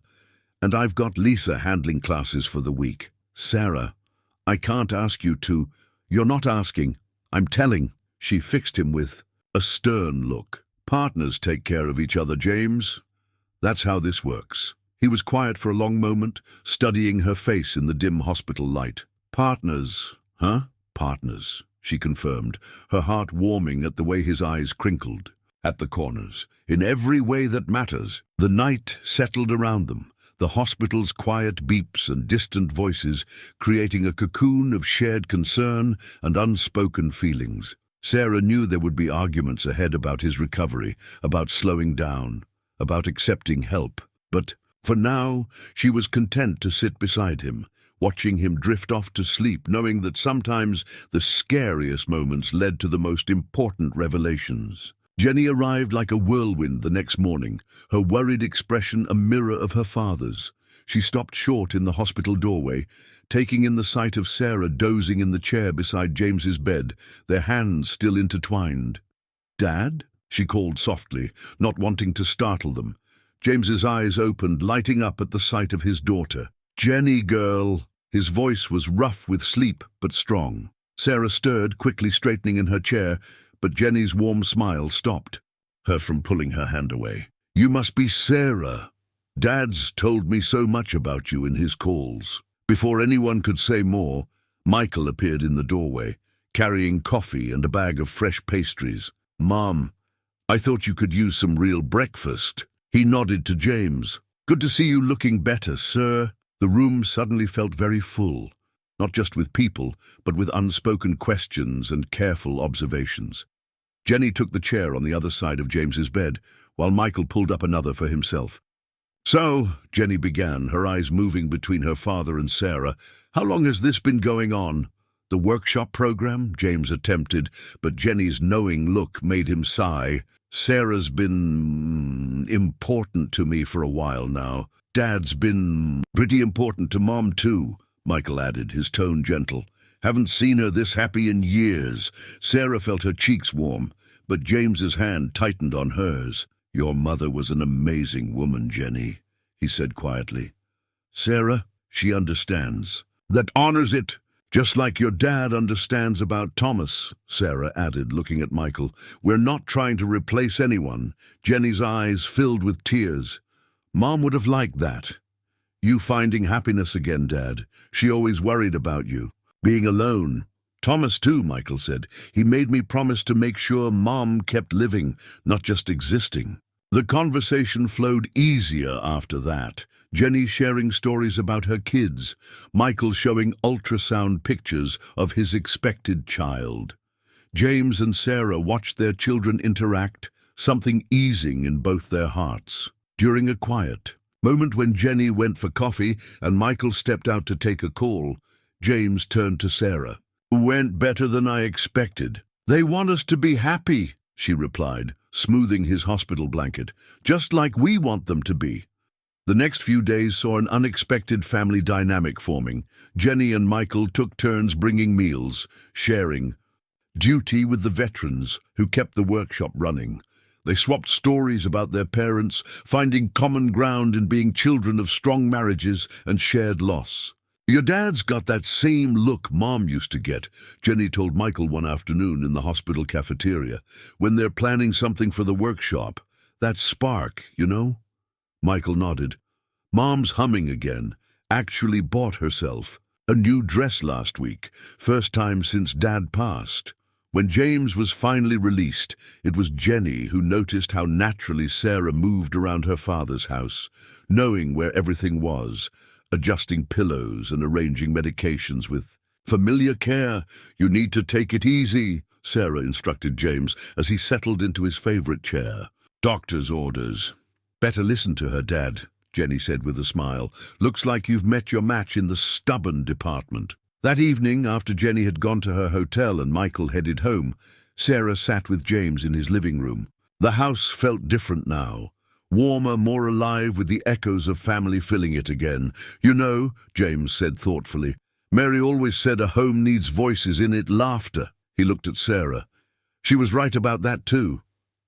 "And I've got Lisa handling classes for the week." "Sarah, I can't ask you to." "You're not asking. I'm telling." She fixed him with a stern look. "Partners take care of each other, James. That's how this works." He was quiet for a long moment, studying her face in the dim hospital light. "Partners, huh?" "Partners," she confirmed, her heart warming at the way his eyes crinkled. "At the corners, in every way that matters." The night settled around them, the hospital's quiet beeps and distant voices creating a cocoon of shared concern and unspoken feelings. Sarah knew there would be arguments ahead about his recovery, about slowing down, about accepting help. But for now, she was content to sit beside him, watching him drift off to sleep, knowing that sometimes the scariest moments led to the most important revelations. Jenny arrived like a whirlwind the next morning, her worried expression a mirror of her father's. She stopped short in the hospital doorway, taking in the sight of Sarah dozing in the chair beside James's bed, their hands still intertwined. "Dad?" she called softly, not wanting to startle them. James's eyes opened, lighting up at the sight of his daughter. "Jenny, girl." His voice was rough with sleep, but strong. Sarah stirred, quickly straightening in her chair, but Jenny's warm smile stopped her from pulling her hand away. "You must be Sarah. Dad's told me so much about you in his calls." Before anyone could say more, Michael appeared in the doorway, carrying coffee and a bag of fresh pastries. "Mom, I thought you could use some real breakfast." He nodded to James. "Good to see you looking better, sir." The room suddenly felt very full, not just with people, but with unspoken questions and careful observations. Jenny took the chair on the other side of James's bed, while Michael pulled up another for himself. "So," Jenny began, her eyes moving between her father and Sarah, "how long has this been going on?" "The workshop program," James attempted, but Jenny's knowing look made him sigh. "Sarah's been important to me for a while now. Dad's been pretty important to Mom too," Michael added, his tone gentle. "Haven't seen her this happy in years." Sarah felt her cheeks warm, but James's hand tightened on hers. "Your mother was an amazing woman, Jenny," he said quietly. "Sarah, she understands. That honors it, just like your dad understands about Thomas," Sarah added, looking at Michael. "We're not trying to replace anyone." Jenny's eyes filled with tears. "Mom would have liked that. You finding happiness again, Dad. She always worried about you. Being alone. Thomas too," Michael said. "He made me promise to make sure Mom kept living, not just existing." The conversation flowed easier after that, Jenny sharing stories about her kids, Michael showing ultrasound pictures of his expected child. James and Sarah watched their children interact, something easing in both their hearts. During a quiet moment when Jenny went for coffee and Michael stepped out to take a call, James turned to Sarah. "Went better than I expected. They want us to be happy," she replied, smoothing his hospital blanket, "just like we want them to be." The next few days saw an unexpected family dynamic forming. Jenny and Michael took turns bringing meals, sharing duty with the veterans who kept the workshop running. They swapped stories about their parents, finding common ground in being children of strong marriages and shared loss. "Your dad's got that same look Mom used to get," Jenny told Michael one afternoon in the hospital cafeteria, "when they're planning something for the workshop. That spark, you know?" Michael nodded. "Mom's humming again. Actually bought herself a new dress last week, first time since Dad passed." When James was finally released, it was Jenny who noticed how naturally Sarah moved around her father's house, knowing where everything was, adjusting pillows and arranging medications with familiar care. "You need to take it easy," Sarah instructed James as he settled into his favorite chair. "Doctor's orders." "Better listen to her, Dad," Jenny said with a smile. "Looks like you've met your match in the stubborn department." That evening, after Jenny had gone to her hotel and Michael headed home, Sarah sat with James in his living room. The house felt different now, warmer, more alive, with the echoes of family filling it again. "You know," James said thoughtfully, "Mary always said a home needs voices in it, laughter." He looked at Sarah. She was right about that too.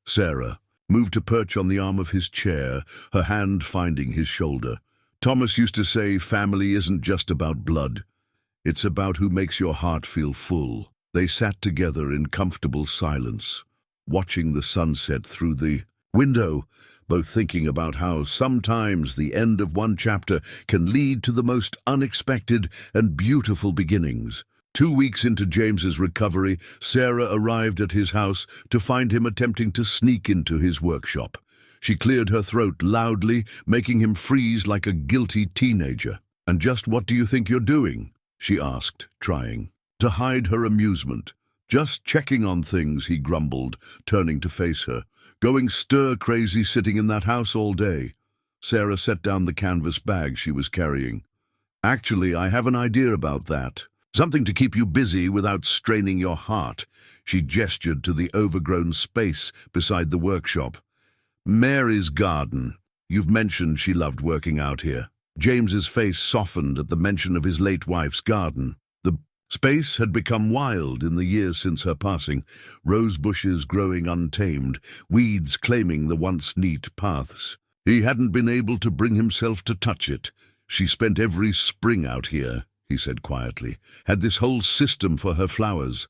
Sarah moved to perch on the arm of his chair, her hand finding his shoulder. "Thomas used to say family isn't just about blood. It's about who makes your heart feel full." They sat together in comfortable silence, watching the sunset through the window, both thinking about how sometimes the end of one chapter can lead to the most unexpected and beautiful beginnings. 2 weeks into James's recovery, Sarah arrived at his house to find him attempting to sneak into his workshop. She cleared her throat loudly, making him freeze like a guilty teenager. "And just what do you think you're doing?" she asked, trying to hide her amusement. "Just checking on things," he grumbled, turning to face her. "Going stir-crazy sitting in that house all day." Sarah set down the canvas bag she was carrying. "Actually, I have an idea about that. Something to keep you busy without straining your heart." She gestured to the overgrown space beside the workshop. "Mary's garden. You've mentioned she loved working out here." James's face softened at the mention of his late wife's garden. The space had become wild in the years since her passing, rose bushes growing untamed, weeds claiming the once neat paths. He hadn't been able to bring himself to touch it. "She spent every spring out here," he said quietly, "had this whole system for her flowers.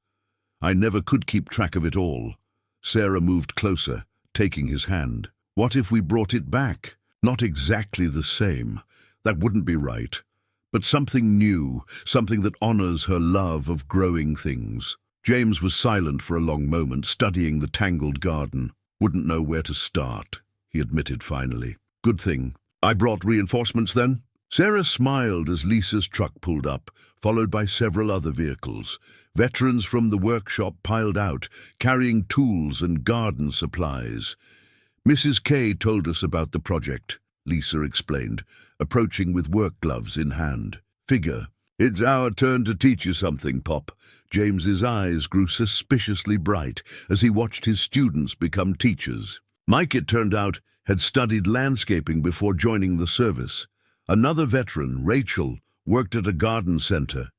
I never could keep track of it all." Sarah moved closer, taking his hand. "What if we brought it back? Not exactly the same. That wouldn't be right. But something new, something that honors her love of growing things." James was silent for a long moment, studying the tangled garden. "Wouldn't know where to start," he admitted finally. "Good thing. I brought reinforcements then?" Sarah smiled as Lisa's truck pulled up, followed by several other vehicles. Veterans from the workshop piled out, carrying tools and garden supplies. "Mrs. K told us about the project. Lisa explained, approaching with work gloves in hand. Figure. It's our turn to teach you something, Pop. James's eyes grew suspiciously bright as he watched his students become teachers. Mike, it turned out, had studied landscaping before joining the service. Another veteran, Rachel, worked at a garden center.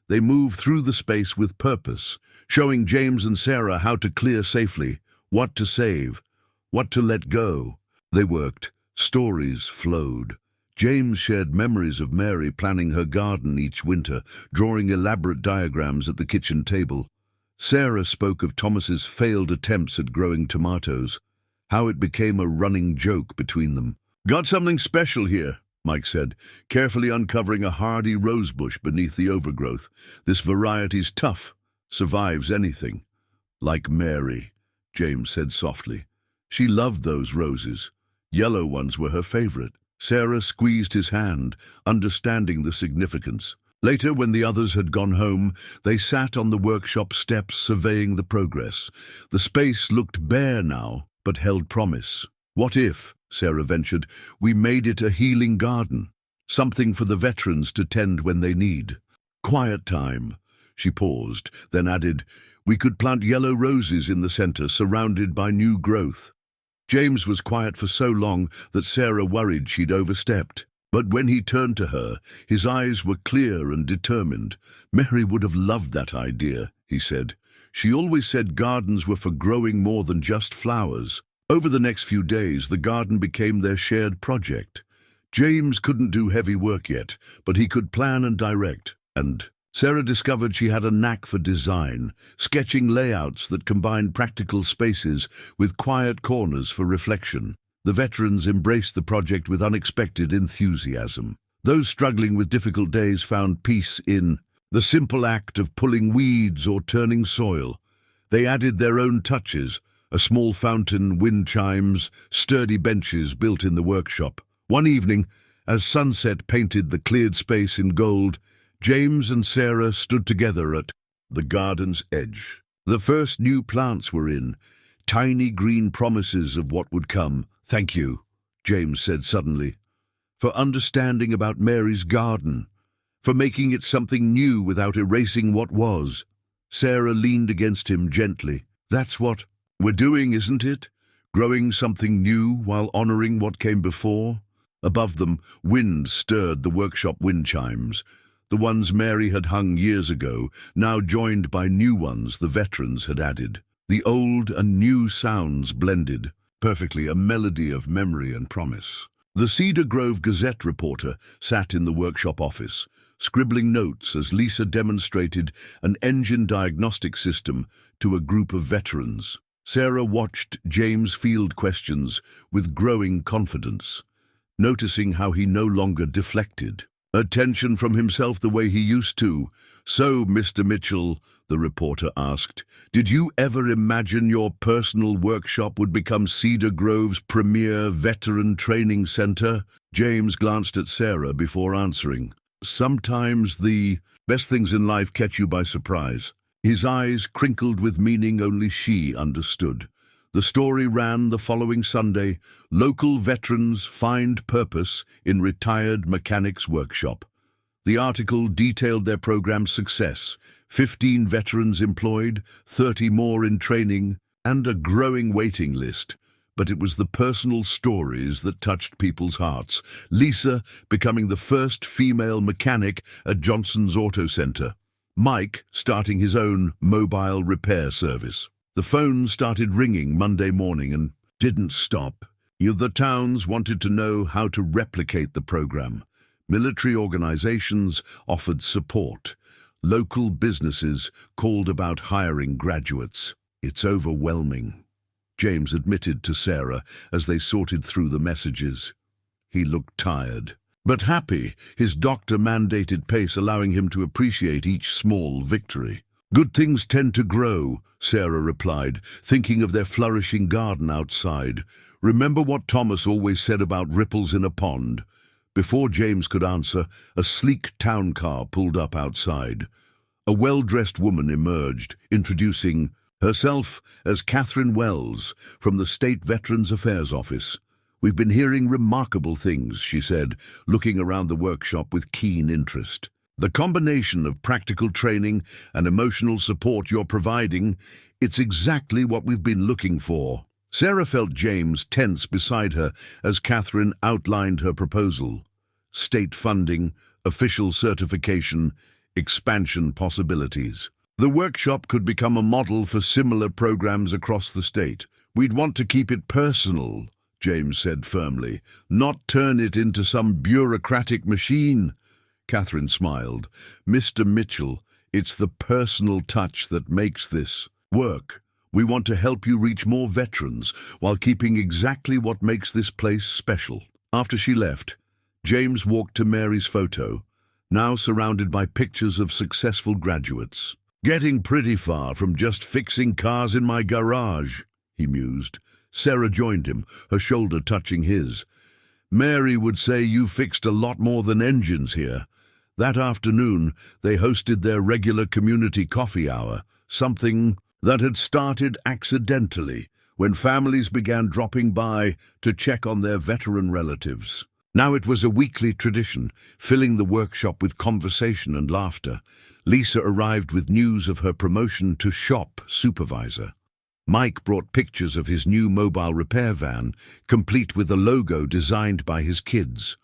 They moved through the space with purpose, showing James and Sarah how to clear safely, what to save, what to let go. They worked. Stories flowed. James shared memories of Mary planning her garden each winter, drawing elaborate diagrams at the kitchen table. Sarah spoke of Thomas's failed attempts at growing tomatoes, how it became a running joke between them. "Got something special here," Mike said, carefully uncovering a hardy rosebush beneath the overgrowth. "This variety's tough, survives anything." "Like Mary," James said softly. "She loved those roses. Yellow ones were her favorite." Sarah squeezed his hand, understanding the significance. Later, when the others had gone home, they sat on the workshop steps surveying the progress. The space looked bare now, but held promise. "What if," Sarah ventured, "we made it a healing garden? Something for the veterans to tend when they need. Quiet time." She paused, then added, "We could plant yellow roses in the center, surrounded by new growth." James was quiet for so long that Sarah worried she'd overstepped. But when he turned to her, his eyes were clear and determined. "Mary would have loved that idea," he said. "She always said gardens were for growing more than just flowers." Over the next few days, the garden became their shared project. James couldn't do heavy work yet, but he could plan and direct. And Sarah discovered she had a knack for design, sketching layouts that combined practical spaces with quiet corners for reflection. The veterans embraced the project with unexpected enthusiasm. Those struggling with difficult days found peace in the simple act of pulling weeds or turning soil. They added their own touches, a small fountain, wind chimes, sturdy benches built in the workshop. One evening, as sunset painted the cleared space in gold, James and Sarah stood together at the garden's edge. The first new plants were in, tiny green promises of what would come. "Thank you," James said suddenly, "for understanding about Mary's garden, for making it something new without erasing what was." Sarah leaned against him gently. "That's what we're doing, isn't it? Growing something new while honoring what came before." Above them, wind stirred the workshop wind chimes. The ones Mary had hung years ago, now joined by new ones the veterans had added. The old and new sounds blended, perfectly, a melody of memory and promise. The Cedar Grove Gazette reporter sat in the workshop office, scribbling notes as Lisa demonstrated an engine diagnostic system to a group of veterans. Sarah watched James field questions with growing confidence, noticing how he no longer deflected attention from himself the way he used to. "So, Mr. Mitchell," the reporter asked, "did you ever imagine your personal workshop would become Cedar Grove's premier veteran training center?" James glanced at Sarah before answering. "Sometimes the best things in life catch you by surprise." His eyes crinkled with meaning only she understood. The story ran the following Sunday: "Local veterans find purpose in retired mechanics workshop." The article detailed their program's success: 15 veterans employed, 30 more in training, and a growing waiting list. But it was the personal stories that touched people's hearts. Lisa becoming the first female mechanic at Johnson's Auto Center. Mike starting his own mobile repair service. The phone started ringing Monday morning and didn't stop. The towns wanted to know how to replicate the program. Military organizations offered support. Local businesses called about hiring graduates. "It's overwhelming," James admitted to Sarah as they sorted through the messages. He looked tired, but happy, his doctor-mandated pace allowing him to appreciate each small victory. "Good things tend to grow," Sarah replied, thinking of their flourishing garden outside. "Remember what Thomas always said about ripples in a pond?" Before James could answer, a sleek town car pulled up outside. A well-dressed woman emerged, introducing herself as Catherine Wells from the State Veterans Affairs Office. We've been hearing remarkable things, she said, looking around the workshop with keen interest. The combination of practical training and emotional support you're providing, it's exactly what we've been looking for. Sarah felt James tense beside her as Catherine outlined her proposal. State funding, official certification, expansion possibilities. The workshop could become a model for similar programs across the state. We'd want to keep it personal, James said firmly, not turn it into some bureaucratic machine. Catherine smiled. Mr. Mitchell, it's the personal touch that makes this work. We want to help you reach more veterans while keeping exactly what makes this place special. After she left, James walked to Mary's photo, now surrounded by pictures of successful graduates. Getting pretty far from just fixing cars in my garage, he mused. Sarah joined him, her shoulder touching his. Mary would say you fixed a lot more than engines here. That afternoon, they hosted their regular community coffee hour, something that had started accidentally when families began dropping by to check on their veteran relatives. Now it was a weekly tradition, filling the workshop with conversation and laughter. Lisa arrived with news of her promotion to shop supervisor. Mike brought pictures of his new mobile repair van, complete with a logo designed by his kids.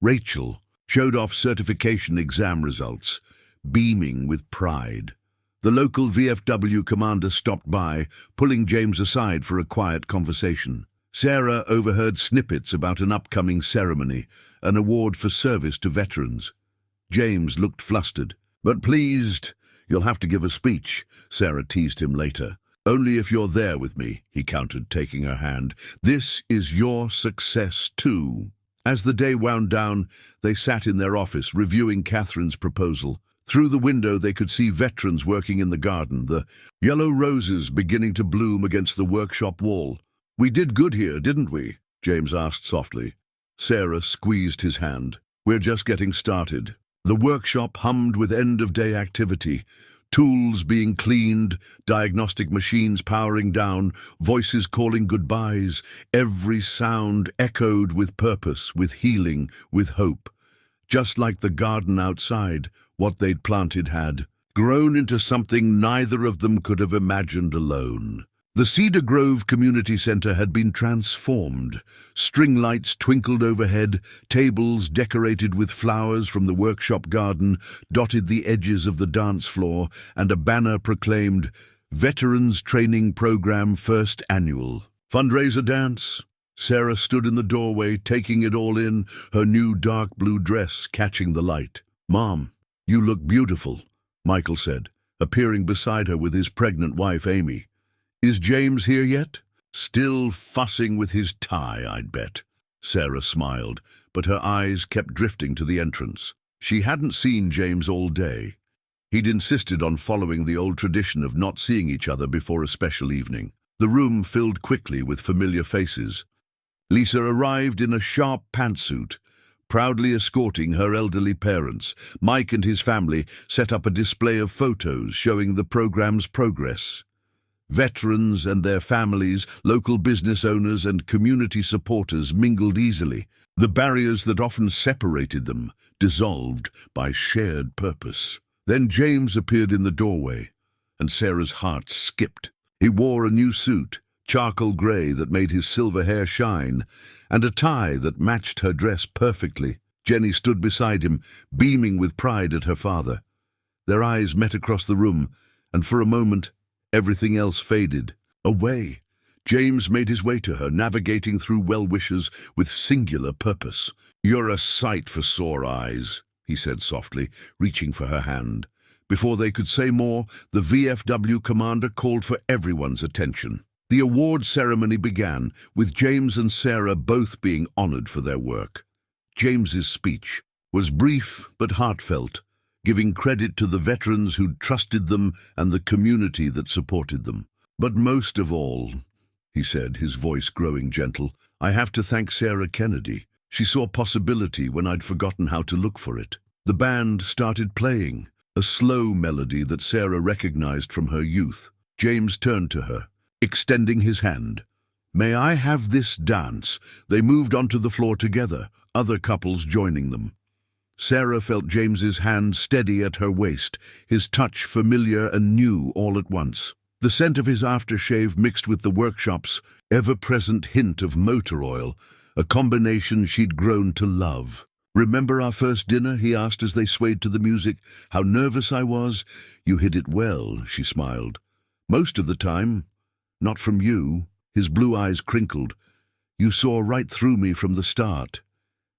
Rachel showed off certification exam results, beaming with pride. The local VFW commander stopped by, pulling James aside for a quiet conversation. Sarah overheard snippets about an upcoming ceremony, an award for service to veterans. James looked flustered, but pleased. You'll have to give a speech, Sarah teased him later. Only if you're there with me, he countered, taking her hand. This is your success too. As the day wound down, they sat in their office, reviewing Catherine's proposal. Through the window they could see veterans working in the garden, the yellow roses beginning to bloom against the workshop wall. We did good here, didn't we? James asked softly. Sarah squeezed his hand. We're just getting started. The workshop hummed with end-of-day activity. Tools being cleaned, diagnostic machines powering down, voices calling goodbyes. Every sound echoed with purpose, with healing, with hope. Just like the garden outside, what they'd planted had grown into something neither of them could have imagined alone. The Cedar Grove Community Center had been transformed. String lights twinkled overhead, tables decorated with flowers from the workshop garden dotted the edges of the dance floor, and a banner proclaimed, Veterans Training Program First Annual. Fundraiser dance? Sarah stood in the doorway, taking it all in, her new dark blue dress catching the light. Mom, you look beautiful, Michael said, appearing beside her with his pregnant wife, Amy. Is James here yet? Still fussing with his tie, I'd bet. Sarah smiled, but her eyes kept drifting to the entrance. She hadn't seen James all day. He'd insisted on following the old tradition of not seeing each other before a special evening. The room filled quickly with familiar faces. Lisa arrived in a sharp pantsuit, proudly escorting her elderly parents. Mike and his family set up a display of photos showing the program's progress. Veterans and their families, local business owners and community supporters mingled easily. The barriers that often separated them dissolved by shared purpose. Then James appeared in the doorway, and Sarah's heart skipped. He wore a new suit, charcoal grey that made his silver hair shine, and a tie that matched her dress perfectly. Jenny stood beside him, beaming with pride at her father. Their eyes met across the room, and for a moment, everything else faded away. James made his way to her, navigating through well-wishers with singular purpose. You're a sight for sore eyes, he said softly, reaching for her hand. Before they could say more, the VFW commander called for everyone's attention. The award ceremony began, with James and Sarah both being honored for their work. James's speech was brief but heartfelt, giving credit to the veterans who'd trusted them and the community that supported them. But most of all, he said, his voice growing gentle, I have to thank Sarah Kennedy. She saw possibility when I'd forgotten how to look for it. The band started playing, a slow melody that Sarah recognized from her youth. James turned to her, extending his hand. "May I have this dance?" They moved onto the floor together, other couples joining them. Sarah felt James's hand steady at her waist, his touch familiar and new all at once. The scent of his aftershave mixed with the workshop's ever-present hint of motor oil, a combination she'd grown to love. "Remember our first dinner?" he asked as they swayed to the music. "How nervous I was." "You hid it well," she smiled. "Most of the time. Not from you." His blue eyes crinkled. "You saw right through me from the start."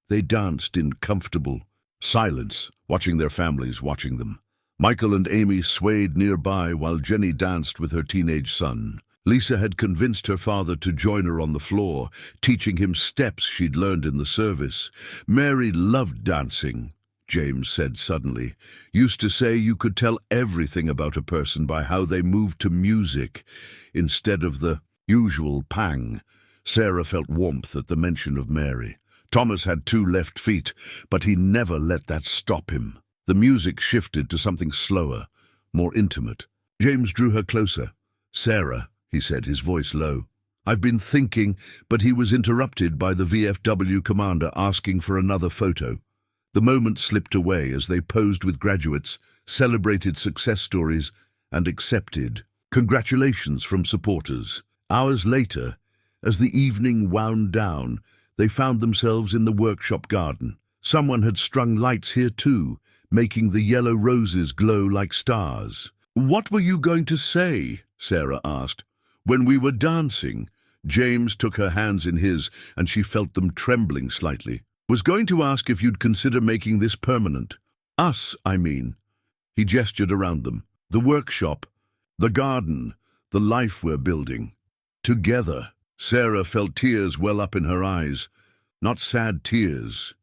They danced in comfortable silence, watching their families watching them. Michael and Amy swayed nearby while Jenny danced with her teenage son. Lisa had convinced her father to join her on the floor, teaching him steps she'd learned in the service. "Mary loved dancing," James said suddenly. "Used to say you could tell everything about a person by how they moved to music, instead of the usual pang." Sarah felt warmth at the mention of Mary. Thomas had 2 left feet, but he never let that stop him. The music shifted to something slower, more intimate. James drew her closer. "Sarah," he said, his voice low. "I've been thinking," but he was interrupted by the VFW commander asking for another photo. The moment slipped away as they posed with graduates, celebrated success stories, and accepted congratulations from supporters. Hours later, as the evening wound down, they found themselves in the workshop garden. Someone had strung lights here too, making the yellow roses glow like stars. "What were you going to say?" Sarah asked. "When we were dancing." James took her hands in his, and she felt them trembling slightly. "Was going to ask if you'd consider making this permanent. Us, I mean." He gestured around them. "The workshop, the garden, the life we're building. Together." Sarah felt tears well up in her eyes. Not sad tears.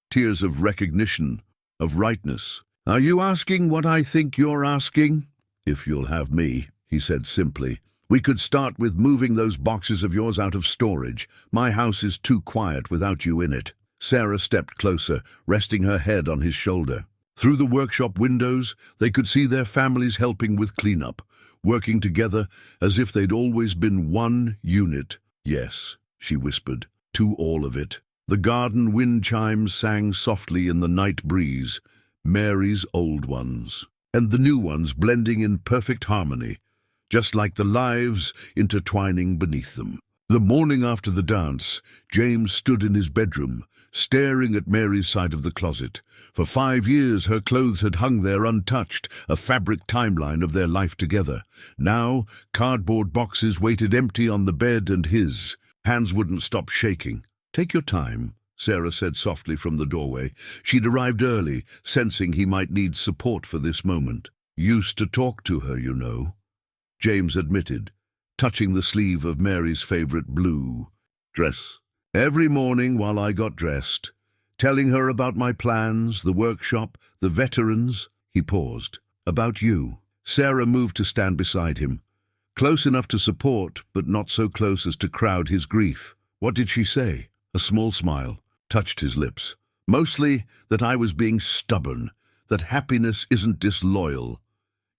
Tears of recognition, of rightness. "Are you asking what I think you're asking?" "If you'll have me," he said simply. "We could start with moving those boxes of yours out of storage. My house is too quiet without you in it." Sarah stepped closer, resting her head on his shoulder. Through the workshop windows, they could see their families helping with cleanup, working together as if they'd always been one unit. "Yes," she whispered, "to all of it." The garden wind chimes sang softly in the night breeze, Mary's old ones, and the new ones blending in perfect harmony, just like the lives intertwining beneath them. The morning after the dance, James stood in his bedroom, staring at Mary's side of the closet. For 5 years her clothes had hung there untouched, a fabric timeline of their life together. Now, cardboard boxes waited empty on the bed, and his hands wouldn't stop shaking. "Take your time," Sarah said softly from the doorway. She'd arrived early, sensing he might need support for this moment. "Used to talk to her, you know," James admitted, touching the sleeve of Mary's favorite blue dress. "Every morning while I got dressed, telling her about my plans, the workshop, the veterans." He paused. "About you." Sarah moved to stand beside him, close enough to support, but not so close as to crowd his grief. "What did she say?" A small smile touched his lips. "Mostly that I was being stubborn, that happiness isn't disloyal."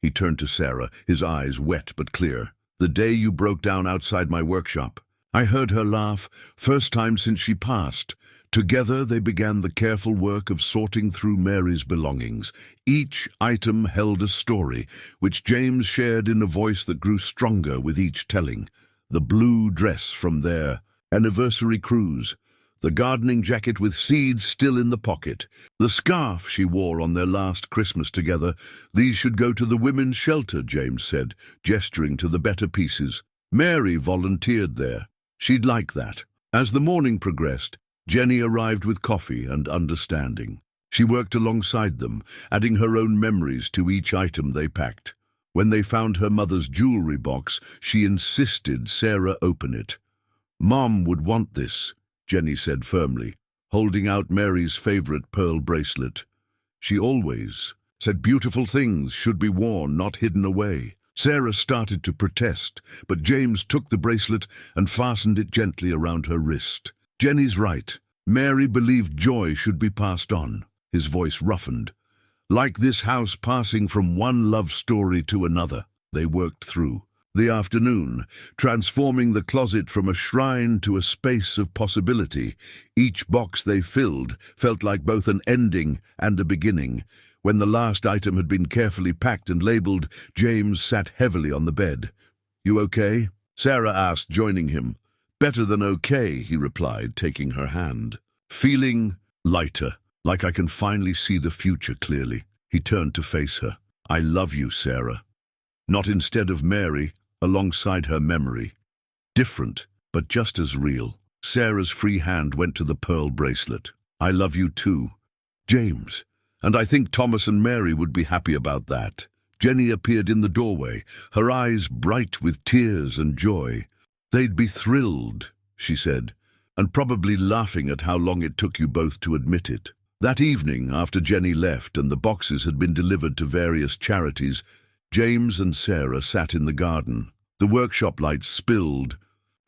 He turned to Sarah, his eyes wet but clear. "The day you broke down outside my workshop." I heard her laugh, first time since she passed. Together they began the careful work of sorting through Mary's belongings. Each item held a story, which James shared in a voice that grew stronger with each telling. The blue dress from their anniversary cruise, the gardening jacket with seeds still in the pocket, the scarf she wore on their last Christmas together. "These should go to the women's shelter," James said, gesturing to the better pieces. Mary volunteered there. She'd like that. As the morning progressed, Jenny arrived with coffee and understanding. She worked alongside them, adding her own memories to each item they packed. When they found her mother's jewelry box, she insisted Sarah open it. "Mom would want this," Jenny said firmly, holding out Mary's favorite pearl bracelet. "She always said beautiful things should be worn, not hidden away." Sarah started to protest, but James took the bracelet and fastened it gently around her wrist. "Jenny's right. Mary believed joy should be passed on." His voice roughened. "Like this house passing from one love story to another." They worked through the afternoon, transforming the closet from a shrine to a space of possibility. Each box they filled felt like both an ending and a beginning. When the last item had been carefully packed and labeled, James sat heavily on the bed. "You okay?" Sarah asked, joining him. "Better than okay," he replied, taking her hand. "Feeling lighter, like I can finally see the future clearly." He turned to face her. "I love you, Sarah." Not instead of Mary, alongside her memory. Different, but just as real. Sarah's free hand went to the pearl bracelet. "I love you too, James. And I think Thomas and Mary would be happy about that." Jenny appeared in the doorway, her eyes bright with tears and joy. "They'd be thrilled," she said, "and probably laughing at how long it took you both to admit it." That evening, after Jenny left and the boxes had been delivered to various charities, James and Sarah sat in the garden. The workshop lights spilled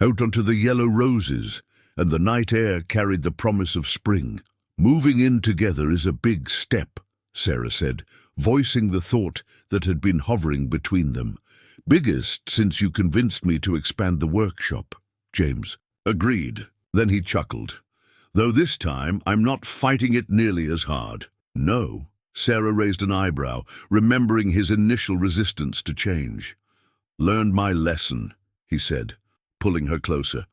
out onto the yellow roses, and the night air carried the promise of spring. "Moving in together is a big step," Sarah said, voicing the thought that had been hovering between them. "Biggest since you convinced me to expand the workshop." James agreed. Then he chuckled. "Though this time I'm not fighting it nearly as hard." "No?" Sarah raised an eyebrow, remembering his initial resistance to change. "Learned my lesson," he said, pulling her closer.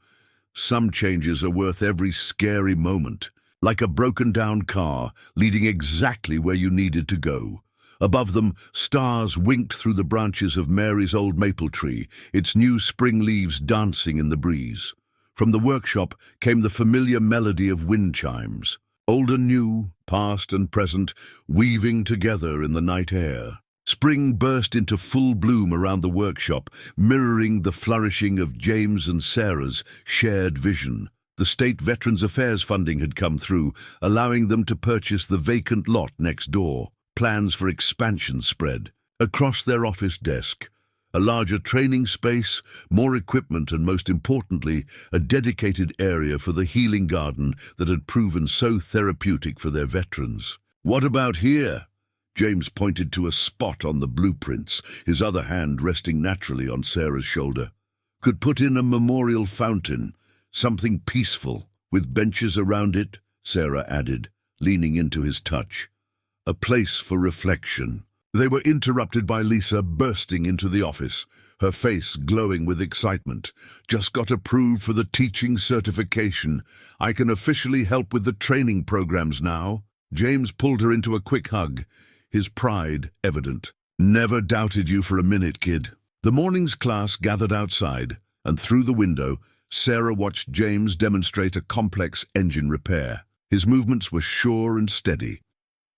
"Some changes are worth every scary moment, like a broken-down car leading exactly where you needed to go." Above them, stars winked through the branches of Mary's old maple tree, its new spring leaves dancing in the breeze. From the workshop came the familiar melody of wind chimes, old and new, past and present, weaving together in the night air. Spring burst into full bloom around the workshop, mirroring the flourishing of James and Sarah's shared vision. The State Veterans Affairs funding had come through, allowing them to purchase the vacant lot next door. Plans for expansion spread. Across their office desk, a larger training space, more equipment, and most importantly, a dedicated area for the healing garden that had proven so therapeutic for their veterans. "What about here?" James pointed to a spot on the blueprints, his other hand resting naturally on Sarah's shoulder. "Could put in a memorial fountain, something peaceful, with benches around it," Sarah added, leaning into his touch. "A place for reflection." They were interrupted by Lisa bursting into the office, her face glowing with excitement. "Just got approved for the teaching certification. I can officially help with the training programs now." James pulled her into a quick hug, his pride evident. "Never doubted you for a minute, kid." The morning's class gathered outside, and through the window, Sarah watched James demonstrate a complex engine repair. His movements were sure and steady.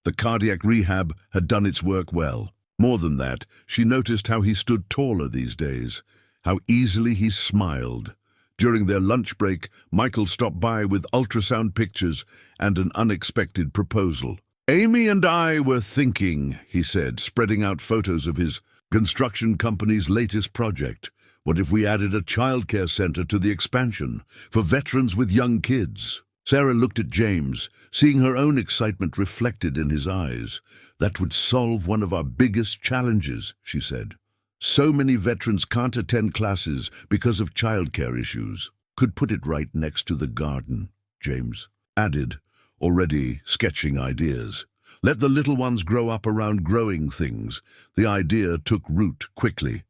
The cardiac rehab had done its work well. More than that, she noticed how he stood taller these days, how easily he smiled. During their lunch break, Michael stopped by with ultrasound pictures and an unexpected proposal. "Amy and I were thinking," he said, spreading out photos of his construction company's latest project. "What if we added a childcare center to the expansion for veterans with young kids?" Sarah looked at James, seeing her own excitement reflected in his eyes. "That would solve one of our biggest challenges," she said. "So many veterans can't attend classes because of childcare issues." "Could put it right next to the garden," James added, already sketching ideas. "Let the little ones grow up around growing things." The idea took root quickly.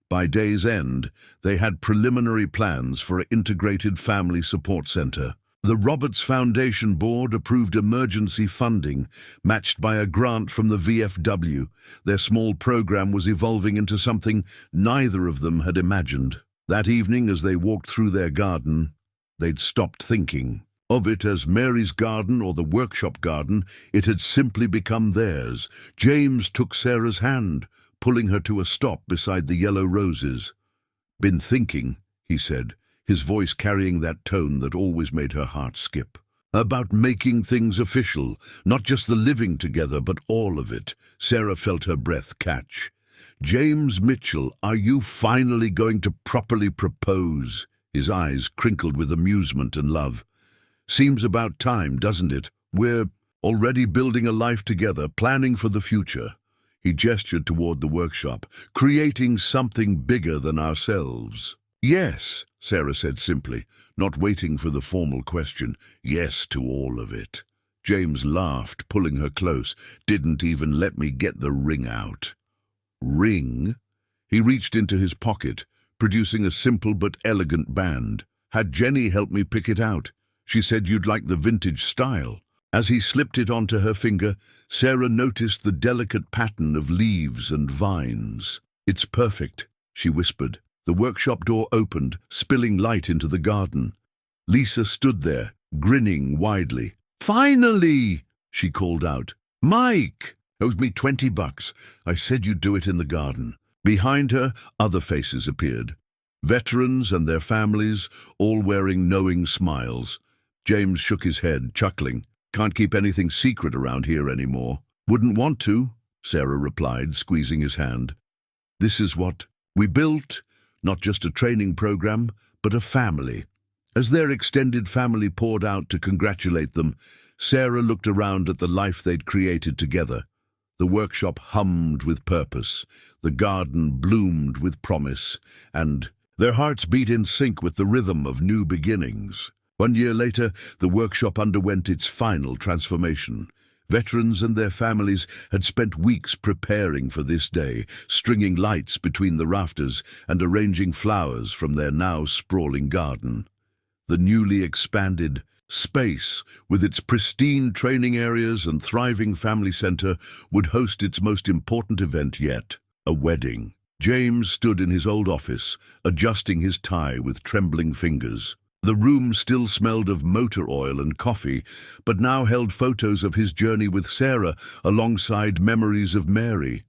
By day's end, they had preliminary plans for an integrated family support center. The Roberts Foundation Board approved emergency funding, matched by a grant from the VFW. Their small program was evolving into something neither of them had imagined. That evening, as they walked through their garden, they'd stopped thinking of it as Mary's garden or the workshop garden. It had simply become theirs. James took Sarah's hand, pulling her to a stop beside the yellow roses. "Been thinking," he said, his voice carrying that tone that always made her heart skip. "About making things official, not just the living together, but all of it." Sarah felt her breath catch. "James Mitchell, are you finally going to properly propose?" His eyes crinkled with amusement and love. "Seems about time, doesn't it? We're already building a life together, planning for the future." He gestured toward the workshop, creating something bigger than ourselves. Yes, Sarah said simply, not waiting for the formal question. Yes to all of it. James laughed, pulling her close. Didn't even let me get the ring out. Ring? He reached into his pocket, producing a simple but elegant band. Had Jenny helped me pick it out. She said you'd like the vintage style. As he slipped it onto her finger, Sarah noticed the delicate pattern of leaves and vines. It's perfect, she whispered. The workshop door opened, spilling light into the garden. Lisa stood there, grinning widely. Finally, she called out. Mike! Owes me $20. I said you'd do it in the garden. Behind her, other faces appeared. Veterans and their families, all wearing knowing smiles. James shook his head, chuckling. Can't keep anything secret around here anymore. Wouldn't want to, Sarah replied, squeezing his hand. This is what we built, not just a training program, but a family. As their extended family poured out to congratulate them, Sarah looked around at the life they'd created together. The workshop hummed with purpose, the garden bloomed with promise, and their hearts beat in sync with the rhythm of new beginnings. 1 year later, the workshop underwent its final transformation. Veterans and their families had spent weeks preparing for this day, stringing lights between the rafters and arranging flowers from their now sprawling garden. The newly expanded space, with its pristine training areas and thriving family center, would host its most important event yet, a wedding. James stood in his old office, adjusting his tie with trembling fingers. The room still smelled of motor oil and coffee, but now held photos of his journey with Sarah alongside memories of Mary.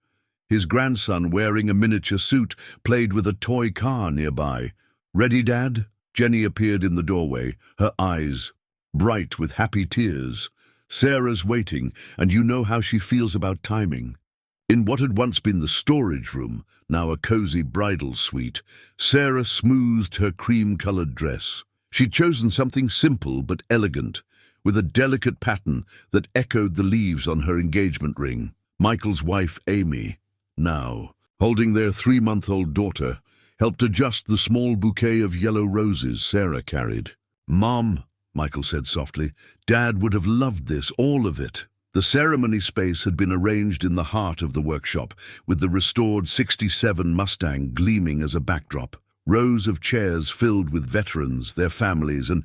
His grandson, wearing a miniature suit, played with a toy car nearby. Ready, Dad? Jenny appeared in the doorway, her eyes bright with happy tears. Sarah's waiting, and you know how she feels about timing. In what had once been the storage room, now a cozy bridal suite, Sarah smoothed her cream-colored dress. She'd chosen something simple but elegant, with a delicate pattern that echoed the leaves on her engagement ring. Michael's wife, Amy, now holding their 3-month-old daughter, helped adjust the small bouquet of yellow roses Sarah carried. "Mom," Michael said softly, "Dad would have loved this, all of it." The ceremony space had been arranged in the heart of the workshop, with the restored '67 Mustang gleaming as a backdrop. Rows of chairs filled with veterans, their families, and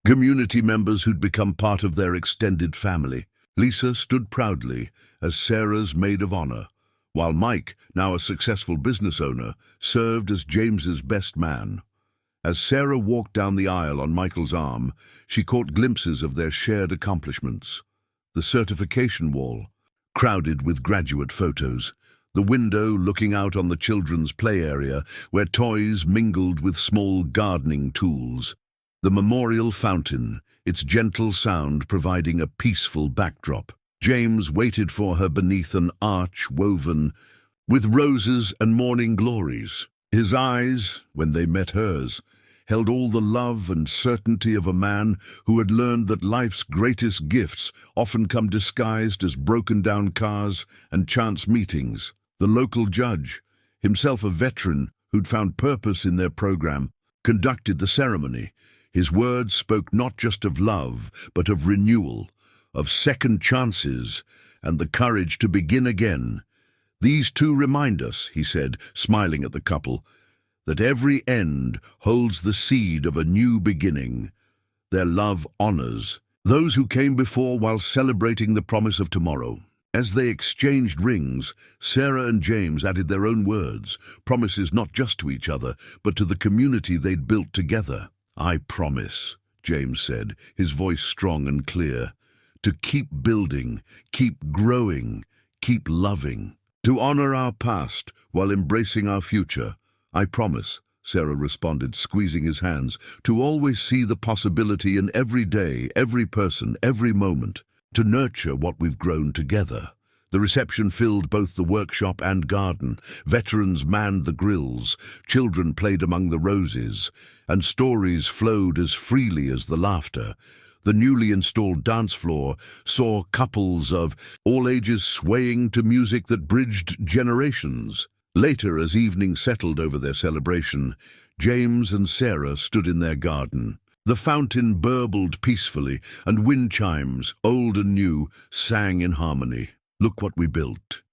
community members who'd become part of their extended family. Lisa stood proudly as Sarah's maid of honor, while Mike, now a successful business owner, served as James's best man. As Sarah walked down the aisle on Michael's arm, she caught glimpses of their shared accomplishments. The certification wall, crowded with graduate photos. The window looking out on the children's play area, where toys mingled with small gardening tools. The memorial fountain, its gentle sound providing a peaceful backdrop. James waited for her beneath an arch woven with roses and morning glories. His eyes, when they met hers, held all the love and certainty of a man who had learned that life's greatest gifts often come disguised as broken-down cars and chance meetings. The local judge, himself a veteran who'd found purpose in their program, conducted the ceremony. His words spoke not just of love, but of renewal, of second chances, and the courage to begin again. "These two remind us," he said, smiling at the couple, "that every end holds the seed of a new beginning. Their love honors those who came before while celebrating the promise of tomorrow." As they exchanged rings, Sarah and James added their own words, promises not just to each other, but to the community they'd built together. "I promise," James said, his voice strong and clear, "to keep building, keep growing, keep loving, to honor our past while embracing our future. I promise," Sarah responded, squeezing his hands, "to always see the possibility in every day, every person, every moment, to nurture what we've grown together." The reception filled both the workshop and garden. Veterans manned the grills, children played among the roses, and stories flowed as freely as the laughter. The newly installed dance floor saw couples of all ages swaying to music that bridged generations. Later, as evening settled over their celebration, James and Sarah stood in their garden. The fountain burbled peacefully, and wind chimes, old and new, sang in harmony. "Look what we built,"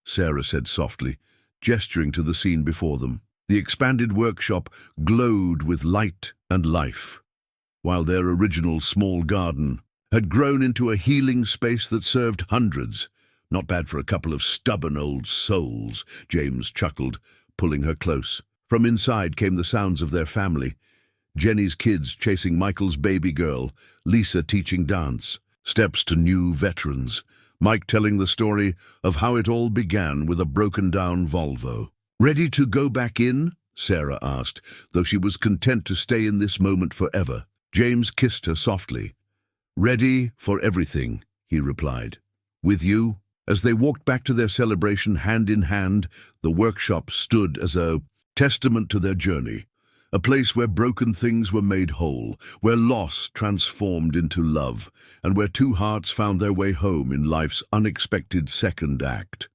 Sarah said softly, gesturing to the scene before them. The expanded workshop glowed with light and life, while their original small garden had grown into a healing space that served hundreds. "Not bad for a couple of stubborn old souls," James chuckled, pulling her close. From inside came the sounds of their family. Jenny's kids chasing Michael's baby girl, Lisa teaching dance, steps to new veterans, Mike telling the story of how it all began with a broken-down Volvo. "Ready to go back in?" Sarah asked, though she was content to stay in this moment forever. James kissed her softly. "Ready for everything," he replied. "With you?" As they walked back to their celebration hand in hand, the workshop stood as a testament to their journey, a place where broken things were made whole, where loss transformed into love, and where two hearts found their way home in life's unexpected second act.